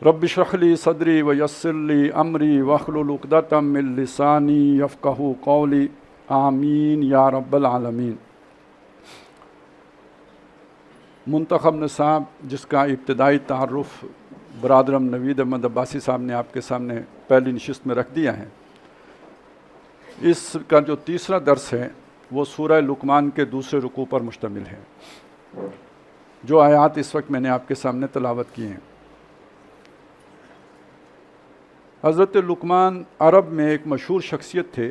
رب اشرح لی صدری ویسر لی امری واحلل عقدۃ من لسانی یفقہوا قولی آمین یا رب العالمین۔ منتخب نصاب جس کا ابتدائی تعارف برادرم نوید احمد عباسی صاحب نے آپ کے سامنے پہلی نشست میں رکھ دیا ہے، اس کا جو تیسرا درس ہے وہ سورہ لقمان کے دوسرے رکوع پر مشتمل ہے۔ جو آیات اس وقت میں نے آپ کے سامنے تلاوت کی ہیں، حضرت لقمان عرب میں ایک مشہور شخصیت تھے،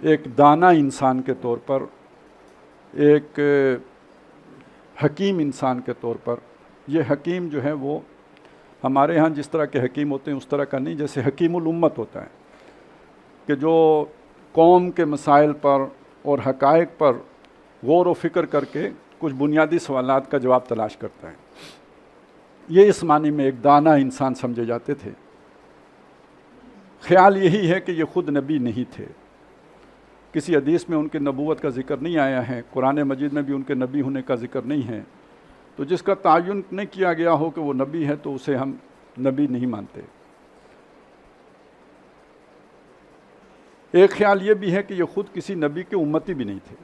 ایک دانا انسان کے طور پر، ایک حکیم انسان کے طور پر۔ یہ حکیم جو ہے وہ ہمارے ہاں جس طرح کے حکیم ہوتے ہیں اس طرح کا نہیں، جیسے حکیم الامت ہوتا ہے کہ جو قوم کے مسائل پر اور حقائق پر غور و فکر کر کے کچھ بنیادی سوالات کا جواب تلاش کرتا ہے۔ یہ اس معنی میں ایک دانا انسان سمجھے جاتے تھے۔ خیال یہی ہے کہ یہ خود نبی نہیں تھے، کسی حدیث میں ان کے نبوت کا ذکر نہیں آیا ہے، قرآن مجید میں بھی ان کے نبی ہونے کا ذکر نہیں ہے، تو جس کا تعین نہیں کیا گیا ہو کہ وہ نبی ہے تو اسے ہم نبی نہیں مانتے۔ ایک خیال یہ بھی ہے کہ یہ خود کسی نبی کے امتی بھی نہیں تھے،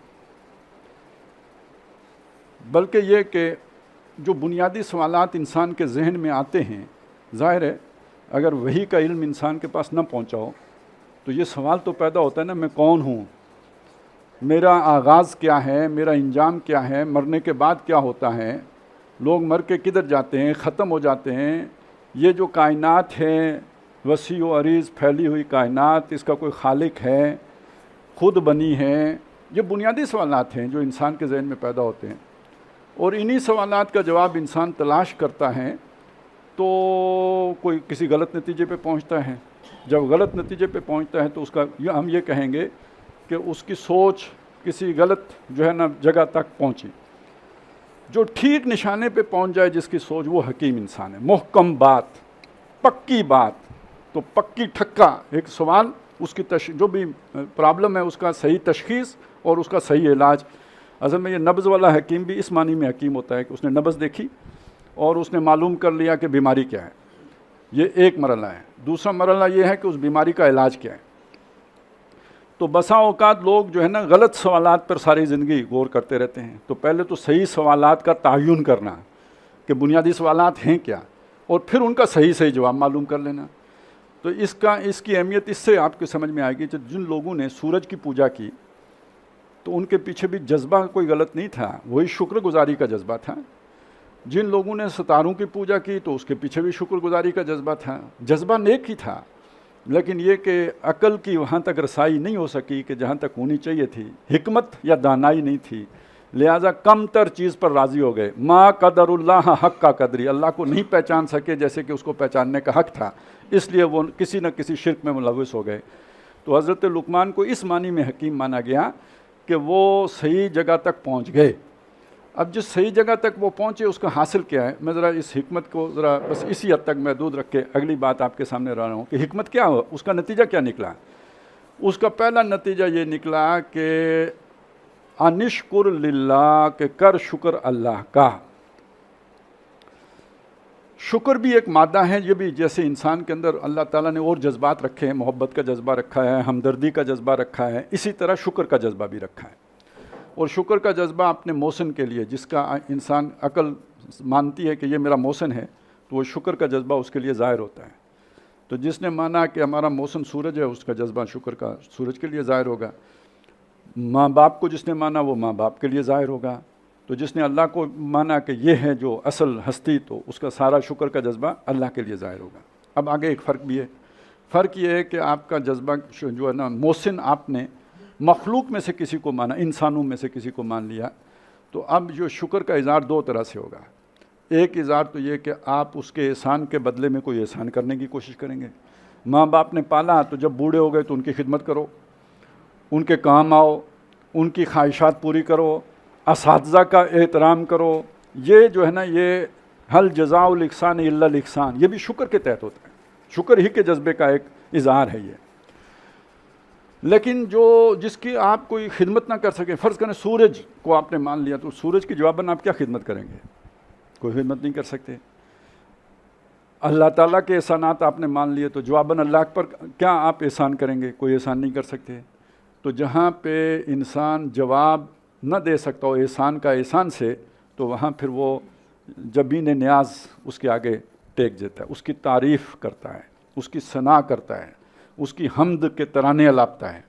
بلکہ یہ کہ جو بنیادی سوالات انسان کے ذہن میں آتے ہیں، ظاہر ہے اگر وحی کا علم انسان کے پاس نہ پہنچا ہو تو یہ سوال تو پیدا ہوتا ہے نا، میں کون ہوں، میرا آغاز کیا ہے، میرا انجام کیا ہے، مرنے کے بعد کیا ہوتا ہے، لوگ مر کے کدھر جاتے ہیں، ختم ہو جاتے ہیں، یہ جو کائنات ہے وسیع و عریض پھیلی ہوئی کائنات، اس کا کوئی خالق ہے، خود بنی ہے، یہ بنیادی سوالات ہیں جو انسان کے ذہن میں پیدا ہوتے ہیں، اور انہی سوالات کا جواب انسان تلاش کرتا ہے تو کوئی کسی غلط نتیجے پہ پہنچتا ہے۔ جب غلط نتیجے پہ پہنچتا ہے تو اس کا ہم یہ کہیں گے کہ اس کی سوچ کسی غلط جو ہے نا جگہ تک پہنچی۔ جو ٹھیک نشانے پہ پہنچ جائے جس کی سوچ، وہ حکیم انسان ہے۔ محکم بات، پکی بات، تو پکی ٹھکا ایک سوال، اس کی جو بھی پرابلم ہے اس کا صحیح تشخیص اور اس کا صحیح علاج۔ اصل میں یہ نبض والا حکیم بھی اس معنی میں حکیم ہوتا ہے کہ اس نے نبض دیکھی اور اس نے معلوم کر لیا کہ بیماری کیا ہے، یہ ایک مرحلہ ہے۔ دوسرا مرحلہ یہ ہے کہ اس بیماری کا علاج کیا ہے۔ تو بسا اوقات لوگ جو ہے نا غلط سوالات پر ساری زندگی غور کرتے رہتے ہیں۔ تو پہلے تو صحیح سوالات کا تعین کرنا کہ بنیادی سوالات ہیں کیا، اور پھر ان کا صحیح جواب معلوم کر لینا۔ تو اس کی اہمیت اس سے آپ کو سمجھ میں آئے گی کہ جن لوگوں نے سورج کی پوجا کی تو ان کے پیچھے بھی جذبہ کوئی غلط نہیں تھا، وہی شکر گزاری کا جذبہ تھا۔ جن لوگوں نے ستاروں کی پوجا کی تو اس کے پیچھے بھی شکر گزاری کا جذبہ تھا، جذبہ نیک ہی تھا، لیکن یہ کہ عقل کی وہاں تک رسائی نہیں ہو سکی کہ جہاں تک ہونی چاہیے تھی، حکمت یا دانائی نہیں تھی، لہٰذا کم تر چیز پر راضی ہو گئے۔ ما قدر اللہ حق کا قدری، اللہ کو نہیں پہچان سکے جیسے کہ اس کو پہچاننے کا حق تھا، اس لیے وہ کسی نہ کسی شرک میں ملوث ہو گئے۔ تو حضرت لقمان کو اس معنی میں حکیم مانا گیا کہ وہ صحیح جگہ تک پہنچ گئے۔ اب جس صحیح جگہ تک وہ پہنچے اس کا حاصل کیا ہے، میں ذرا اس حکمت کو ذرا بس اسی حد تک محدود رکھ کے اگلی بات آپ کے سامنے رہا ہوں کہ حکمت کیا ہو، اس کا نتیجہ کیا نکلا۔ اس کا پہلا نتیجہ یہ نکلا کہ انشکر للہ، کہ کر شکر اللہ کا۔ شکر بھی ایک مادہ ہے، یہ بھی جیسے انسان کے اندر اللہ تعالیٰ نے اور جذبات رکھے ہیں، محبت کا جذبہ رکھا ہے، ہمدردی کا جذبہ رکھا ہے، اسی طرح شکر کا جذبہ بھی رکھا ہے۔ اور شکر کا جذبہ اپنے محسن کے لیے، جس کا انسان عقل مانتی ہے کہ یہ میرا محسن ہے، تو وہ شکر کا جذبہ اس کے لیے ظاہر ہوتا ہے۔ تو جس نے مانا کہ ہمارا محسن سورج ہے، اس کا جذبہ شکر کا سورج کے لیے ظاہر ہوگا۔ ماں باپ کو جس نے مانا وہ ماں باپ کے لیے ظاہر ہوگا۔ تو جس نے اللہ کو مانا کہ یہ ہے جو اصل ہستی، تو اس کا سارا شکر کا جذبہ اللہ کے لیے ظاہر ہوگا۔ اب آگے ایک فرق بھی ہے، فرق یہ ہے کہ آپ کا جذبہ جو ہے نا محسن، آپ نے مخلوق میں سے کسی کو مانا، انسانوں میں سے کسی کو مان لیا، تو اب جو شکر کا اظہار دو طرح سے ہوگا۔ ایک اظہار تو یہ کہ آپ اس کے احسان کے بدلے میں کوئی احسان کرنے کی کوشش کریں گے۔ ماں باپ نے پالا تو جب بوڑھے ہو گئے تو ان کی خدمت کرو، ان کے کام آؤ، ان کی خواہشات پوری کرو، اساتذہ کا احترام کرو۔ یہ جو ہے نا یہ حل جزاء الاحسان الا الاحسان، یہ بھی شکر کے تحت ہوتا ہے، شکر ہی کے جذبے کا ایک اظہار ہے یہ۔ لیکن جس کی آپ کوئی خدمت نہ کر سکیں، فرض کریں سورج کو آپ نے مان لیا، تو سورج کی جواباً آپ کیا خدمت کریں گے؟ کوئی خدمت نہیں کر سکتے۔ اللہ تعالیٰ کے احسانات آپ نے مان لیے تو جواباً اللہ پر کیا آپ احسان کریں گے؟ کوئی احسان نہیں کر سکتے۔ تو جہاں پہ انسان جواب نہ دے سکتا ہو احسان کا احسان سے، تو وہاں پھر وہ جبین نیاز اس کے آگے ٹیک دیتا ہے، اس کی تعریف کرتا ہے، اس کی ثنا کرتا ہے، اس کی حمد کے ترانے الاپتا ہے،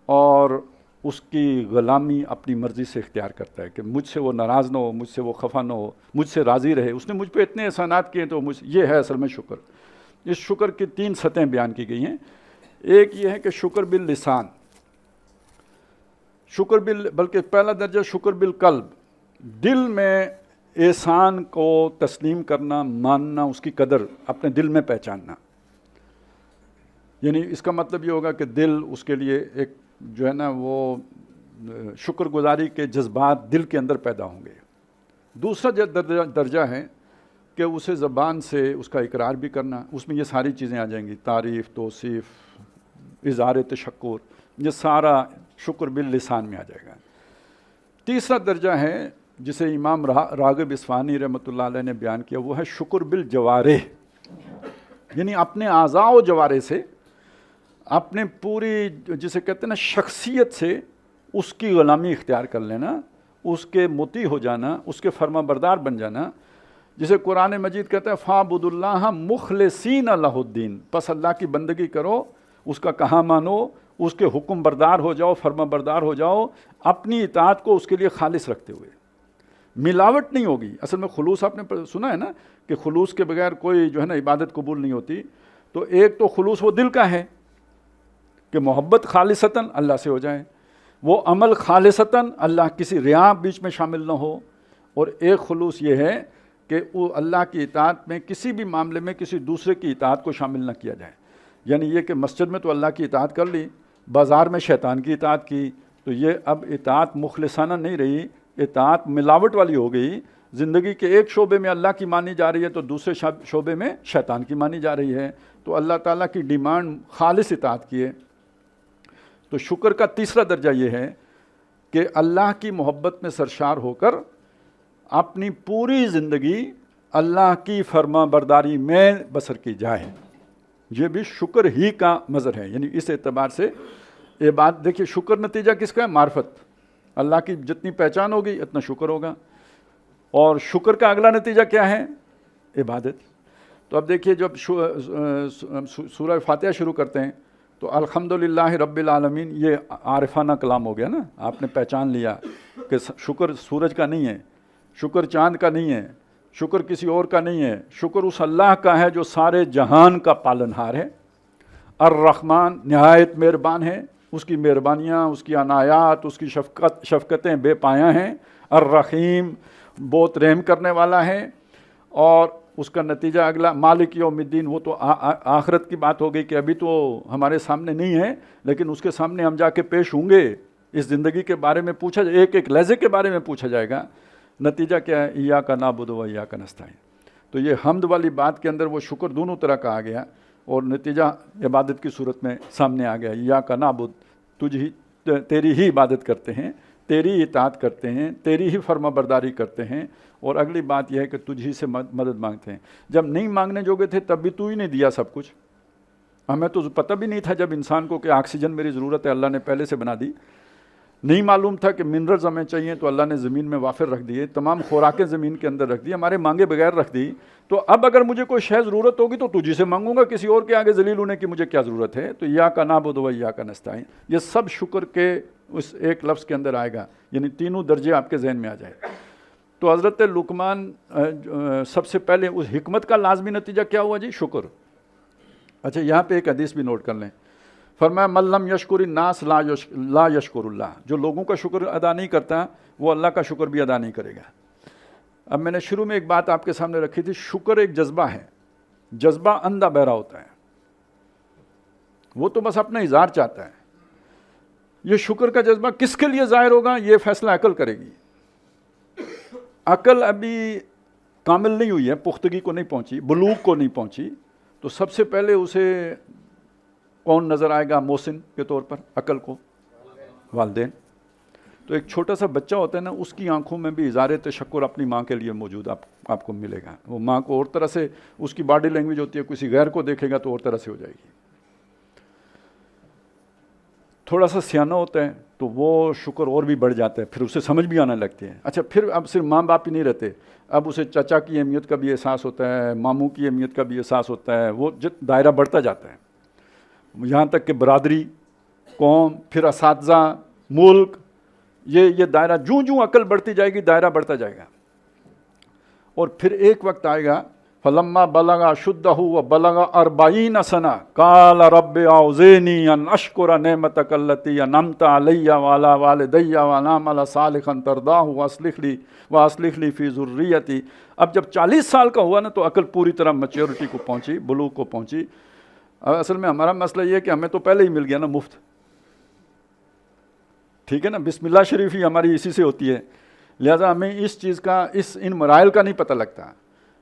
اور اس کی غلامی اپنی مرضی سے اختیار کرتا ہے کہ مجھ سے وہ ناراض نہ ہو، مجھ سے وہ خفا نہ ہو، مجھ سے راضی رہے، اس نے مجھ پہ اتنے احسانات کیے تو یہ ہے اصل میں شکر۔ اس شکر کی 3 سطحیں بیان کی گئی ہیں۔ ایک یہ ہے کہ شکر باللسان، بلکہ پہلا درجہ شکر بالقلب، دل میں احسان کو تسلیم کرنا، ماننا، اس کی قدر اپنے دل میں پہچاننا۔ یعنی اس کا مطلب یہ ہوگا کہ دل اس کے لیے ایک جو ہے نا وہ شکر گزاری کے جذبات دل کے اندر پیدا ہوں گے۔ دوسرا درجہ ہے کہ اسے زبان سے اس کا اقرار بھی کرنا، اس میں یہ ساری چیزیں آ جائیں گی، تعریف، توصیف، اظہار تشکر، یہ سارا شکر باللسان میں آ جائے گا۔ تیسرا درجہ ہے جسے امام راغب اصفہانی رحمۃ اللہ علیہ نے بیان کیا، وہ ہے شکر بالجوارح، یعنی اپنے اعضاء و جوارح سے، اپنے پوری جسے کہتے ہیں نا شخصیت سے اس کی غلامی اختیار کر لینا، اس کے مطیع ہو جانا، اس کے فرما بردار بن جانا، جسے قرآن مجید کہتا ہے فَاعْبُدُوا اللَّهَ مُخْلِصِينَ لَهُ الدِّينَ، پس اللہ کی بندگی کرو، اس کا کہا مانو، اس کے حکم بردار ہو جاؤ، فرما بردار ہو جاؤ، اپنی اطاعت کو اس کے لیے خالص رکھتے ہوئے۔ ملاوٹ نہیں ہوگی۔ اصل میں خلوص آپ نے سنا ہے نا کہ خلوص کے بغیر کوئی جو ہے نا عبادت قبول نہیں ہوتی۔ تو ایک تو خلوص وہ دل کا ہے کہ محبت خالصتاً اللہ سے ہو جائے، وہ عمل خالصتاً اللہ، کسی ریا بیچ میں شامل نہ ہو، اور ایک خلوص یہ ہے کہ وہ اللہ کی اطاعت میں کسی بھی معاملے میں کسی دوسرے کی اطاعت کو شامل نہ کیا جائے۔ یعنی یہ کہ مسجد میں تو اللہ کی اطاعت کر لی، بازار میں شیطان کی اطاعت کی، تو یہ اب اطاعت مخلصانہ نہیں رہی، اطاعت ملاوٹ والی ہو گئی۔ زندگی کے ایک شعبے میں اللہ کی مانی جا رہی ہے تو دوسرے شعبے میں شیطان کی مانی جا رہی ہے، تو اللہ تعالیٰ کی ڈیمانڈ خالص اطاعت کی ہے۔ تو شکر کا تیسرا درجہ یہ ہے کہ اللہ کی محبت میں سرشار ہو کر اپنی پوری زندگی اللہ کی فرما برداری میں بسر کی جائے، یہ بھی شکر ہی کا مظہر ہے۔ یعنی اس اعتبار سے یہ بات دیکھیے، شکر نتیجہ کس کا ہے؟ معرفت، اللہ کی جتنی پہچان ہوگی اتنا شکر ہوگا، اور شکر کا اگلا نتیجہ کیا ہے؟ عبادت۔ تو اب دیکھیے جب سورہ فاتحہ شروع کرتے ہیں تو الحمدللہ رب العالمین، یہ عارفانہ کلام ہو گیا نا، آپ نے پہچان لیا کہ شکر سورج کا نہیں ہے، شکر چاند کا نہیں ہے، شکر کسی اور کا نہیں ہے، شکر اس اللہ کا ہے جو سارے جہان کا پالنہار ہے۔ الرحمن، نہایت مہربان ہے، اس کی مہربانیاں، اس کی عنایات، اس کی شفقتیں بے پایاں ہیں۔ الرحیم، بہت رحم کرنے والا ہے۔ اور اس کا نتیجہ اگلا مالک یوم الدین، وہ تو آخرت کی بات ہو گئی کہ ابھی تو ہمارے سامنے نہیں ہے، لیکن اس کے سامنے ہم جا کے پیش ہوں گے، اس زندگی کے بارے میں پوچھا جائے، ایک ایک لحظے کے بارے میں پوچھا جائے گا۔ نتیجہ کیا ہے؟ ایاک نعبد و ایاک نستعین۔ تو یہ حمد والی بات کے اندر وہ شکر دونوں طرح کا آ گیا، اور نتیجہ عبادت کی صورت میں سامنے آ گیا، ایاک نعبد، تیری ہی عبادت کرتے ہیں، تیری اطاعت کرتے ہیں، تیری ہی فرما برداری کرتے ہیں، اور اگلی بات یہ ہے کہ تجھ ہی سے مدد مانگتے ہیں۔ جب نہیں مانگنے جوگے تھے تب بھی تو ہی نہیں دیا سب کچھ، ہمیں تو پتہ بھی نہیں تھا جب انسان کو کہ آکسیجن میری ضرورت ہے، اللہ نے پہلے سے بنا دی، نہیں معلوم تھا کہ منرلز ہمیں چاہیے تو اللہ نے زمین میں وافر رکھ دیے، تمام خوراکیں زمین کے اندر رکھ دی، ہمارے مانگے بغیر رکھ دی۔ تو اب اگر مجھے کوئی شے ضرورت ہوگی تو تجھی سے مانگوں گا، کسی اور کے آگے ذلیل ہونے کی مجھے کیا ضرورت ہے؟ تو ایاک نعبد و ایاک نستعین، یہ سب شکر کے اس ایک لفظ کے اندر آئے گا، یعنی تینوں درجے آپ کے ذہن میں آ جائے۔ تو حضرت لقمان سب سے پہلے اس حکمت کا لازمی نتیجہ کیا ہوا جی؟ شکر۔ اچھا، یہاں پہ ایک حدیث بھی نوٹ کر لیں، فرمایا من لم یشکر الناس لا یشکر اللہ، جو لوگوں کا شکر ادا نہیں کرتا وہ اللہ کا شکر بھی ادا نہیں کرے گا۔ اب میں نے شروع میں ایک بات آپ کے سامنے رکھی تھی، شکر ایک جذبہ ہے، جذبہ اندھا بہرا ہوتا ہے، وہ تو بس اپنا اظہار چاہتا ہے۔ یہ شکر کا جذبہ کس کے لیے ظاہر ہوگا؟ یہ فیصلہ عقل کرے گی۔ عقل ابھی کامل نہیں ہوئی ہے، پختگی کو نہیں پہنچی، بلوغ کو نہیں پہنچی، تو سب سے پہلے اسے کون نظر آئے گا محسن کے طور پر عقل کو؟ والدین۔ تو ایک چھوٹا سا بچہ ہوتا ہے نا، اس کی آنکھوں میں بھی اظہار تشکر اپنی ماں کے لیے موجود آپ آپ کو ملے گا. وہ ماں کو اور طرح سے اس کی باڈی لینگویج ہوتی ہے, کسی غیر کو دیکھے گا تو اور طرح سے ہو جائے گی. تھوڑا سا سیانہ ہوتا ہے تو وہ شکر اور بھی بڑھ جاتا ہے, پھر اسے سمجھ بھی آنے لگتی ہے. اچھا پھر اب صرف ماں باپ ہی نہیں رہتے, اب اسے چچا کی اہمیت کا بھی احساس ہوتا ہے, ماموں کی اہمیت کا بھی احساس ہوتا ہے. وہ دائرہ بڑھتا جاتا ہے, یہاں تک کہ برادری, قوم, پھر اساتذہ, ملک, یہ دائرہ جوں جوں عقل بڑھتی جائے گی دائرہ بڑھتا جائے گا. اور پھر ایک وقت آئے گا فلما بلغ اشدہ وبلغ 40 سنہ قال رب اعوذنی ان اشکر نعمتک التی انعمت علی وعلی والدی وان اعمل صالحا ترضاہ واصلح لی فی ذریتی. اب جب 40 سال کا ہوا نا تو عقل پوری طرح میچورٹی کو پہنچی, بلوغ کو پہنچی. اصل میں ہمارا مسئلہ یہ ہے کہ ہمیں تو پہلے ہی مل گیا نا مفت, ٹھیک ہے نا, بسم اللہ شریف ہی ہماری اسی سے ہوتی ہے, لہذا ہمیں اس چیز کا ان مراحل کا نہیں پتہ لگتا.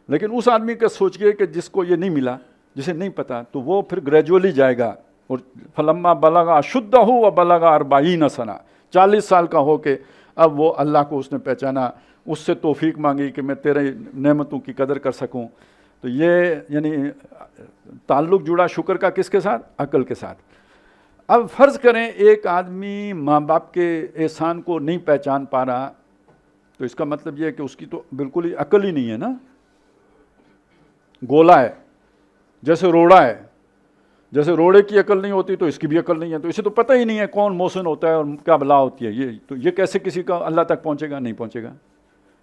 لیکن اس آدمی کا سوچئے کہ جس کو یہ نہیں ملا, جسے نہیں پتا, تو وہ پھر گریجولی جائے گا. اور فلما بلغ اشدہ وبلغ 40 سنہ, 40 سال کا ہو کے اب وہ اللہ کو اس نے پہچانا, اس سے توفیق مانگی کہ میں تیرے نعمتوں کی قدر کر سکوں. تو یہ یعنی تعلق جڑا شکر کا کس کے ساتھ؟ عقل کے ساتھ. اب فرض کریں ایک آدمی ماں باپ کے احسان کو نہیں پہچان پا رہا, تو اس کا مطلب یہ ہے کہ اس کی تو بالکل ہی عقل ہی نہیں ہے نا, گولا ہے, جیسے روڑا ہے. جیسے روڑے کی عقل نہیں ہوتی تو اس کی بھی عقل نہیں ہے, تو اسے تو پتہ ہی نہیں ہے کون محسن ہوتا ہے اور کیا بلا ہوتی ہے. یہ کیسے کسی کا اللہ تک پہنچے گا؟ نہیں پہنچے گا.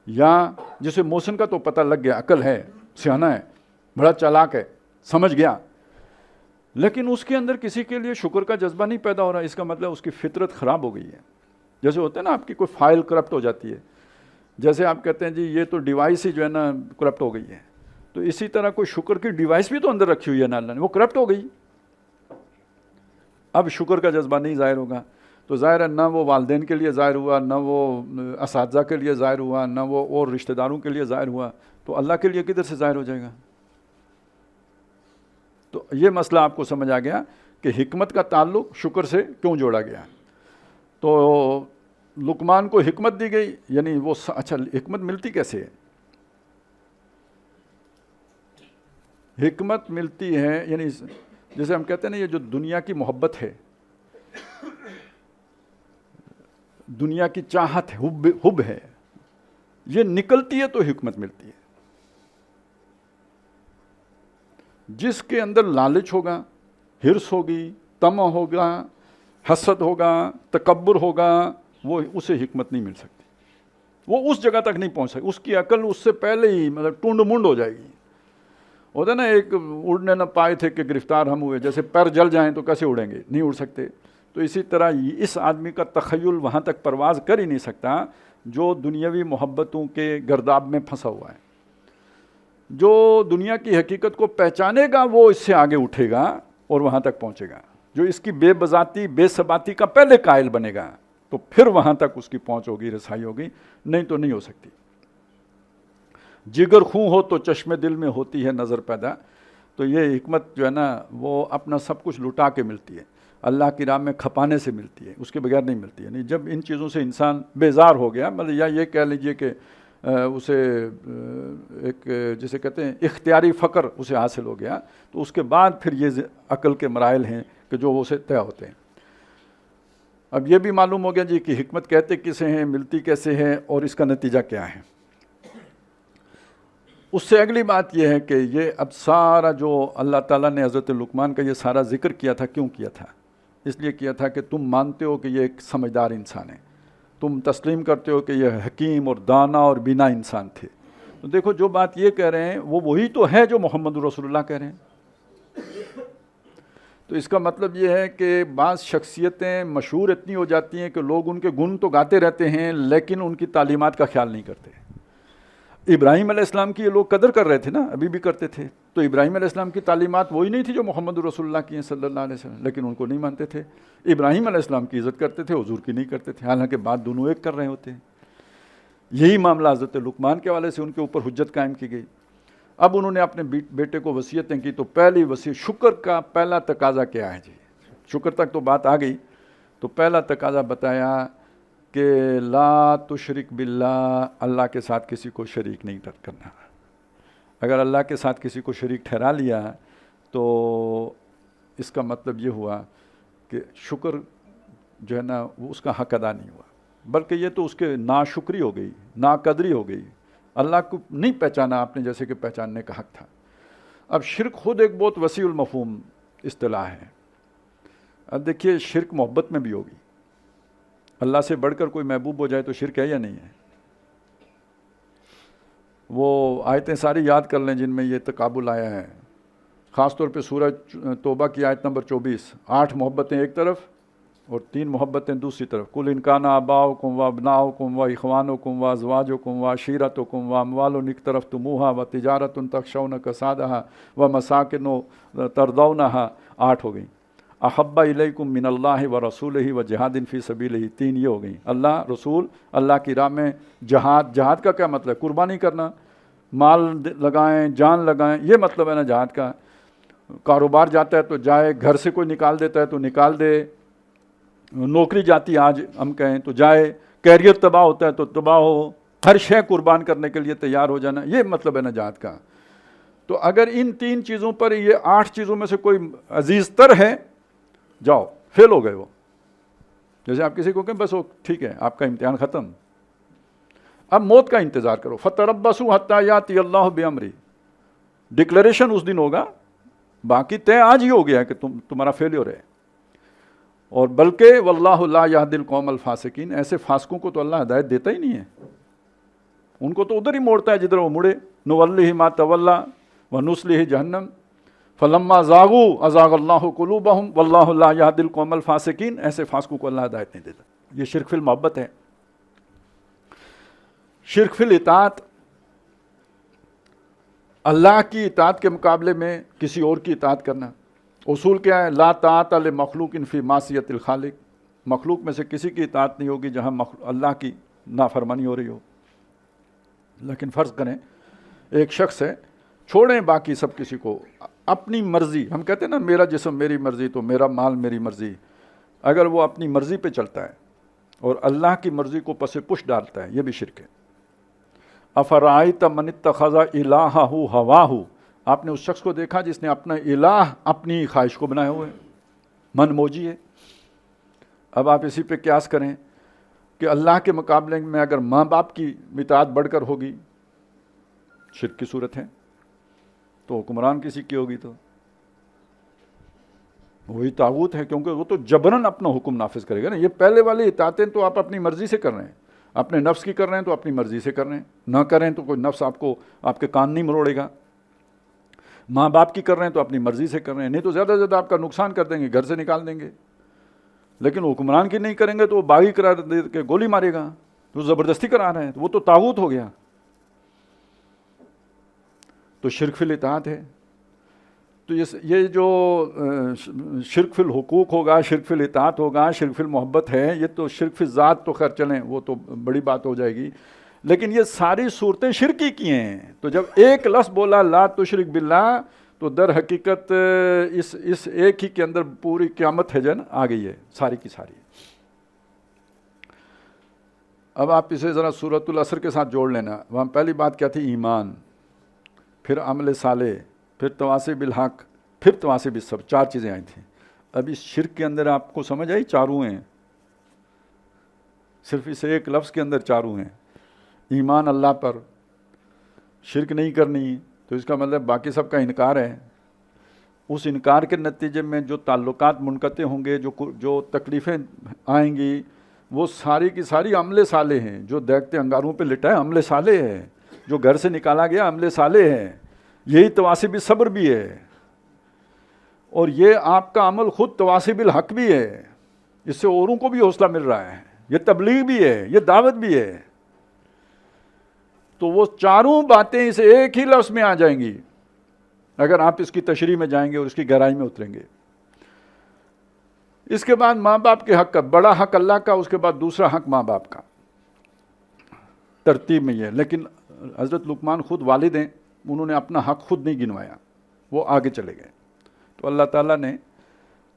یا جسے محسن کا تو پتہ لگ گیا, عقل ہے, سیانہ ہے, بڑا چالاک ہے, سمجھ گیا, لیکن اس کے اندر کسی کے لیے شکر کا جذبہ نہیں پیدا ہو رہا, اس کا مطلب اس کی فطرت خراب ہو گئی ہے. جیسے ہوتا ہے نا آپ کی کوئی فائل کرپٹ ہو جاتی ہے, جیسے آپ کہتے ہیں جی یہ تو ڈیوائس ہی جو ہے نا کرپٹ ہو گئی ہے, تو اسی طرح کوئی شکر کی ڈیوائس بھی تو اندر رکھی ہوئی ہے نا اللہ نے, وہ کرپٹ ہو گئی. اب شکر کا جذبہ نہیں ظاہر ہوگا, تو ظاہر ہے نہ وہ والدین کے لیے ظاہر ہوا, نہ وہ اساتذہ کے لیے ظاہر ہوا, نہ وہ اور رشتہ داروں کے لیے ظاہر ہوا, تو اللہ کے لیے کدھر سے ظاہر ہو جائے گا؟ تو یہ مسئلہ آپ کو سمجھ آ گیا کہ حکمت کا تعلق شکر سے کیوں جوڑا گیا. تو لقمان کو حکمت دی گئی, یعنی وہ اچھا حکمت ملتی کیسے ہے؟ حکمت ملتی ہے یعنی جیسے ہم کہتے ہیں نا, یہ جو دنیا کی محبت ہے, دنیا کی چاہت ہے, حب ہے, یہ نکلتی ہے تو حکمت ملتی ہے. جس کے اندر لالچ ہوگا, ہرس ہوگی, طمع ہوگا, حسد ہوگا, تکبر ہوگا, وہ اسے حکمت نہیں مل سکتی. وہ اس جگہ تک نہیں پہنچ سکتی, اس کی عقل اس سے پہلے ہی مطلب ٹونڈ منڈ ہو جائے گی. ہوتا ہے نا ایک اڑنے نہ پائے تھے کہ گرفتار ہم ہوئے, جیسے پیر جل جائیں تو کیسے اڑیں گے؟ نہیں اڑ سکتے. تو اسی طرح اس آدمی کا تخیل وہاں تک پرواز کر ہی نہیں سکتا جو دنیاوی محبتوں کے گرداب میں پھنسا ہوا ہے. جو دنیا کی حقیقت کو پہچانے گا وہ اس سے آگے اٹھے گا اور وہاں تک پہنچے گا. جو اس کی بے بذاتی, بے ثباتی کا پہلے قائل بنے گا تو پھر وہاں تک اس کی پہنچ ہوگی, رسائی ہوگی, نہیں تو نہیں ہو سکتی. جگر خوں ہو تو چشم دل میں ہوتی ہے نظر پیدا. تو یہ حکمت جو ہے نا وہ اپنا سب کچھ لٹا کے ملتی ہے, اللہ کی راہ میں کھپانے سے ملتی ہے, اس کے بغیر نہیں ملتی ہے. نہیں, جب ان چیزوں سے انسان بیزار ہو گیا, مطلب یا یہ کہہ لیجئے کہ اسے ایک جسے کہتے ہیں اختیاری فقر اسے حاصل ہو گیا, تو اس کے بعد پھر یہ عقل کے مراحل ہیں کہ جو اسے طے ہوتے ہیں. اب یہ بھی معلوم ہو گیا جی کہ حکمت کہتے کسے ہیں, ملتی کیسے ہے, اور اس کا نتیجہ کیا ہے. اس سے اگلی بات یہ ہے کہ یہ اب سارا جو اللہ تعالیٰ نے حضرت لقمان کا یہ سارا ذکر کیا تھا, کیوں کیا تھا؟ اس لیے کیا تھا کہ تم مانتے ہو کہ یہ ایک سمجھدار انسان ہے, تم تسلیم کرتے ہو کہ یہ حکیم اور دانا اور بینا انسان تھے. تو دیکھو جو بات یہ کہہ رہے ہیں وہ وہی تو ہے جو محمد رسول اللہ کہہ رہے ہیں. تو اس کا مطلب یہ ہے کہ بعض شخصیتیں مشہور اتنی ہو جاتی ہیں کہ لوگ ان کے گن تو گاتے رہتے ہیں لیکن ان کی تعلیمات کا خیال نہیں کرتے. ابراہیم علیہ السلام کی یہ لوگ قدر کر رہے تھے نا, ابھی بھی کرتے تھے. تو ابراہیم علیہ السلام کی تعلیمات وہی نہیں تھی جو محمد رسول اللہ کی ہیں صلی اللہ علیہ وسلم, لیکن ان کو نہیں مانتے تھے. ابراہیم علیہ السلام کی عزت کرتے تھے, حضور کی نہیں کرتے تھے, حالانکہ بات دونوں ایک کر رہے ہوتے ہیں. یہی معاملہ حضرت لقمان کے حوالے سے ان کے اوپر حجت قائم کی گئی. اب انہوں نے اپنے بیٹے کو وصیتیں کی, تو پہلی وصیت شکر کا پہلا تقاضا کیا ہے جی؟ شکر تک تو بات آ گئی, تو پہلا تقاضا بتایا کہ لا تشرک باللہ, اللہ کے ساتھ کسی کو شریک نہیں کرنا. اگر اللہ کے ساتھ کسی کو شریک ٹھہرا لیا تو اس کا مطلب یہ ہوا کہ شکر جو ہے نا وہ اس کا حق ادا نہیں ہوا، بلکہ یہ تو اس کے ناشکری ہو گئی، ناقدری ہو گئی، اللہ کو نہیں پہچانا آپ نے جیسے کہ پہچاننے کا حق تھا۔ اب شرک خود ایک بہت وسیع المفہوم اصطلاح ہے۔ اب دیکھیے شرک محبت میں بھی ہوگی، اللہ سے بڑھ کر کوئی محبوب ہو جائے تو شرک ہے یا نہیں ہے؟ وہ آیتیں ساری یاد کر لیں جن میں یہ تقابل آیا ہے، خاص طور پہ سورہ توبہ کی آیت نمبر 24، 8 محبتیں ایک طرف اور 3 محبتیں دوسری طرف۔ کل ان کان آباؤکم و ابناؤکم و اخوانکم و ازواجکم و عشیرتکم و اموال اقترفتموها و تجارت تخشون کسادها و مساکن ترضونها، 8 ہو گئیں۔ احب الیکم من اللہ و رسولہ و جہاد فی سبیلہ، 3 یہ ہو گئیں۔ اللہ، رسول، اللہ کی راہ میں جہاد۔ جہاد کا کیا مطلب ہے؟ قربانی کرنا، مال لگائیں، جان لگائیں، یہ مطلب ہے نا جہاد کا۔ کاروبار جاتا ہے تو جائے، گھر سے کوئی نکال دیتا ہے تو نکال دے، نوکری جاتی ہے آج ہم کہیں تو جائے، کیریئر تباہ ہوتا ہے تو تباہ ہو، ہر شے قربان کرنے کے لیے تیار ہو جانا، یہ مطلب ہے نا جہاد کا۔ تو اگر ان 3 چیزوں پر، یہ 8 چیزوں میں سے کوئی عزیز تر ہے، جاؤ، فیل ہو گئے وہ۔ جیسے آپ کسی کو کہیں بس وہ ٹھیک ہے آپ کا امتحان ختم، اب موت کا انتظار کرو، فتربصوا حتی یاتی اللہ بامرہ، ڈکلیریشن اس دن ہوگا، باقی طے آج ہی ہو گیا ہے کہ تمہارا فیلیور ہے۔ اور بلکہ واللہ لا یہدی القوم الفاسقین، ایسے فاسقوں کو تو اللہ ہدایت دیتا ہی نہیں ہے، ان کو تو ادھر ہی موڑتا ہے جدھر وہ مڑے۔ نولہ ما تولی ونصلہ جہنم فلما زاغوا ازاغ اللہ قلوبہم واللہ لا یہدی القوم الفاسقین، ایسے فاسقوں کو اللہ ہدایت نہیں دیتا۔ یہ شرک فی المحبت ہے۔ شرک فی الاطاعت، اللہ کی اطاعت کے مقابلے میں کسی اور کی اطاعت کرنا۔ اصول کیا ہے؟ لا طاعت لمخلوق فی معصیت الخالق، مخلوق میں سے کسی کی اطاعت نہیں ہوگی جہاں اللہ کی نافرمانی ہو رہی ہو۔ لیکن فرض کریں ایک شخص ہے، چھوڑیں باقی سب کسی کو، اپنی مرضی، ہم کہتے ہیں نا میرا جسم میری مرضی تو میرا مال میری مرضی، اگر وہ اپنی مرضی پہ چلتا ہے اور اللہ کی مرضی کو پس پش ڈالتا ہے، یہ بھی شرک ہے۔ افرأیت من اتخذ الہہ ہواہ، آپ نے اس شخص کو دیکھا جس نے اپنا الہ اپنی خواہش کو بنایا ہوئے، من موجی ہے۔ اب آپ اسی پہ قیاس کریں کہ اللہ کے مقابلے میں اگر ماں باپ کی اطاعت بڑھ کر ہوگی، شرک کی صورت ہے، تو حکمران کسی کی ہوگی تو وہی طاغوت ہے، کیونکہ وہ تو جبراً اپنا حکم نافذ کرے گا نا۔ یہ پہلے والی اطاعتیں تو آپ اپنی مرضی سے کر رہے ہیں، اپنے نفس کی کر رہے ہیں تو اپنی مرضی سے کر رہے ہیں، نہ کریں تو کوئی نفس آپ کے کان نہیں مروڑے گا۔ ماں باپ کی کر رہے ہیں تو اپنی مرضی سے کر رہے ہیں، نہیں تو زیادہ سے زیادہ آپ کا نقصان کر دیں گے، گھر سے نکال دیں گے۔ لیکن حکمران کی نہیں کریں گے تو وہ باغی قرار دے کے گولی مارے گا، تو زبردستی کرا رہے ہیں، تو وہ تو طاغوت ہو گیا۔ تو شرک فی الاطاعت ہے۔ تو یہ جو شرک فی الحقوق ہوگا، شرک فی الاطاعت ہوگا، شرک فی المحبت ہے، یہ تو شرک فی الذات تو خیر چلیں وہ تو بڑی بات ہو جائے گی، لیکن یہ ساری صورتیں شرکی کی ہیں۔ تو جب ایک لفظ بولا لا تشرک باللہ، تو در حقیقت اس ایک ہی کے اندر پوری قیامت ہے جو ہے نا آ گئی ہے ساری کی ساری۔ اب آپ اسے ذرا سورۃ العصر کے ساتھ جوڑ لینا، وہاں پہلی بات کیا تھی؟ ایمان، پھر عمل صالح، پھر تواصی بالحق، پھر تواصی بالصبر، 4 چیزیں آئی تھیں۔ اب اس شرک کے اندر آپ کو سمجھ آئی؟ چاروں ہیں، صرف اس ایک لفظ کے اندر چاروں ہیں۔ ایمان اللہ پر، شرک نہیں کرنی، تو اس کا مطلب باقی سب کا انکار ہے۔ اس انکار کے نتیجے میں جو تعلقات منقطع ہوں گے، جو تکلیفیں آئیں گی، وہ ساری کی ساری عمل صالح ہیں۔ جو دیکھتے انگاروں پہ لٹا ہے عمل صالح ہے، جو گھر سے نکالا گیا عمل صالح ہے، یہی تواصی بالصبر بھی ہے، اور یہ آپ کا عمل خود تواصی بالحق بھی ہے، اس سے اوروں کو بھی حوصلہ مل رہا ہے، یہ تبلیغ بھی ہے، یہ دعوت بھی ہے۔ تو وہ چاروں باتیں اس ایک ہی لفظ میں آ جائیں گی اگر آپ اس کی تشریح میں جائیں گے اور اس کی گہرائی میں اتریں گے۔ اس کے بعد ماں باپ کے حق کا، بڑا حق اللہ کا، اس کے بعد دوسرا حق ماں باپ کا، ترتیب میں یہ۔ لیکن حضرت لقمان خود والد ہیں، انہوں نے اپنا حق خود نہیں گنوایا، وہ آگے چلے گئے۔ تو اللہ تعالیٰ نے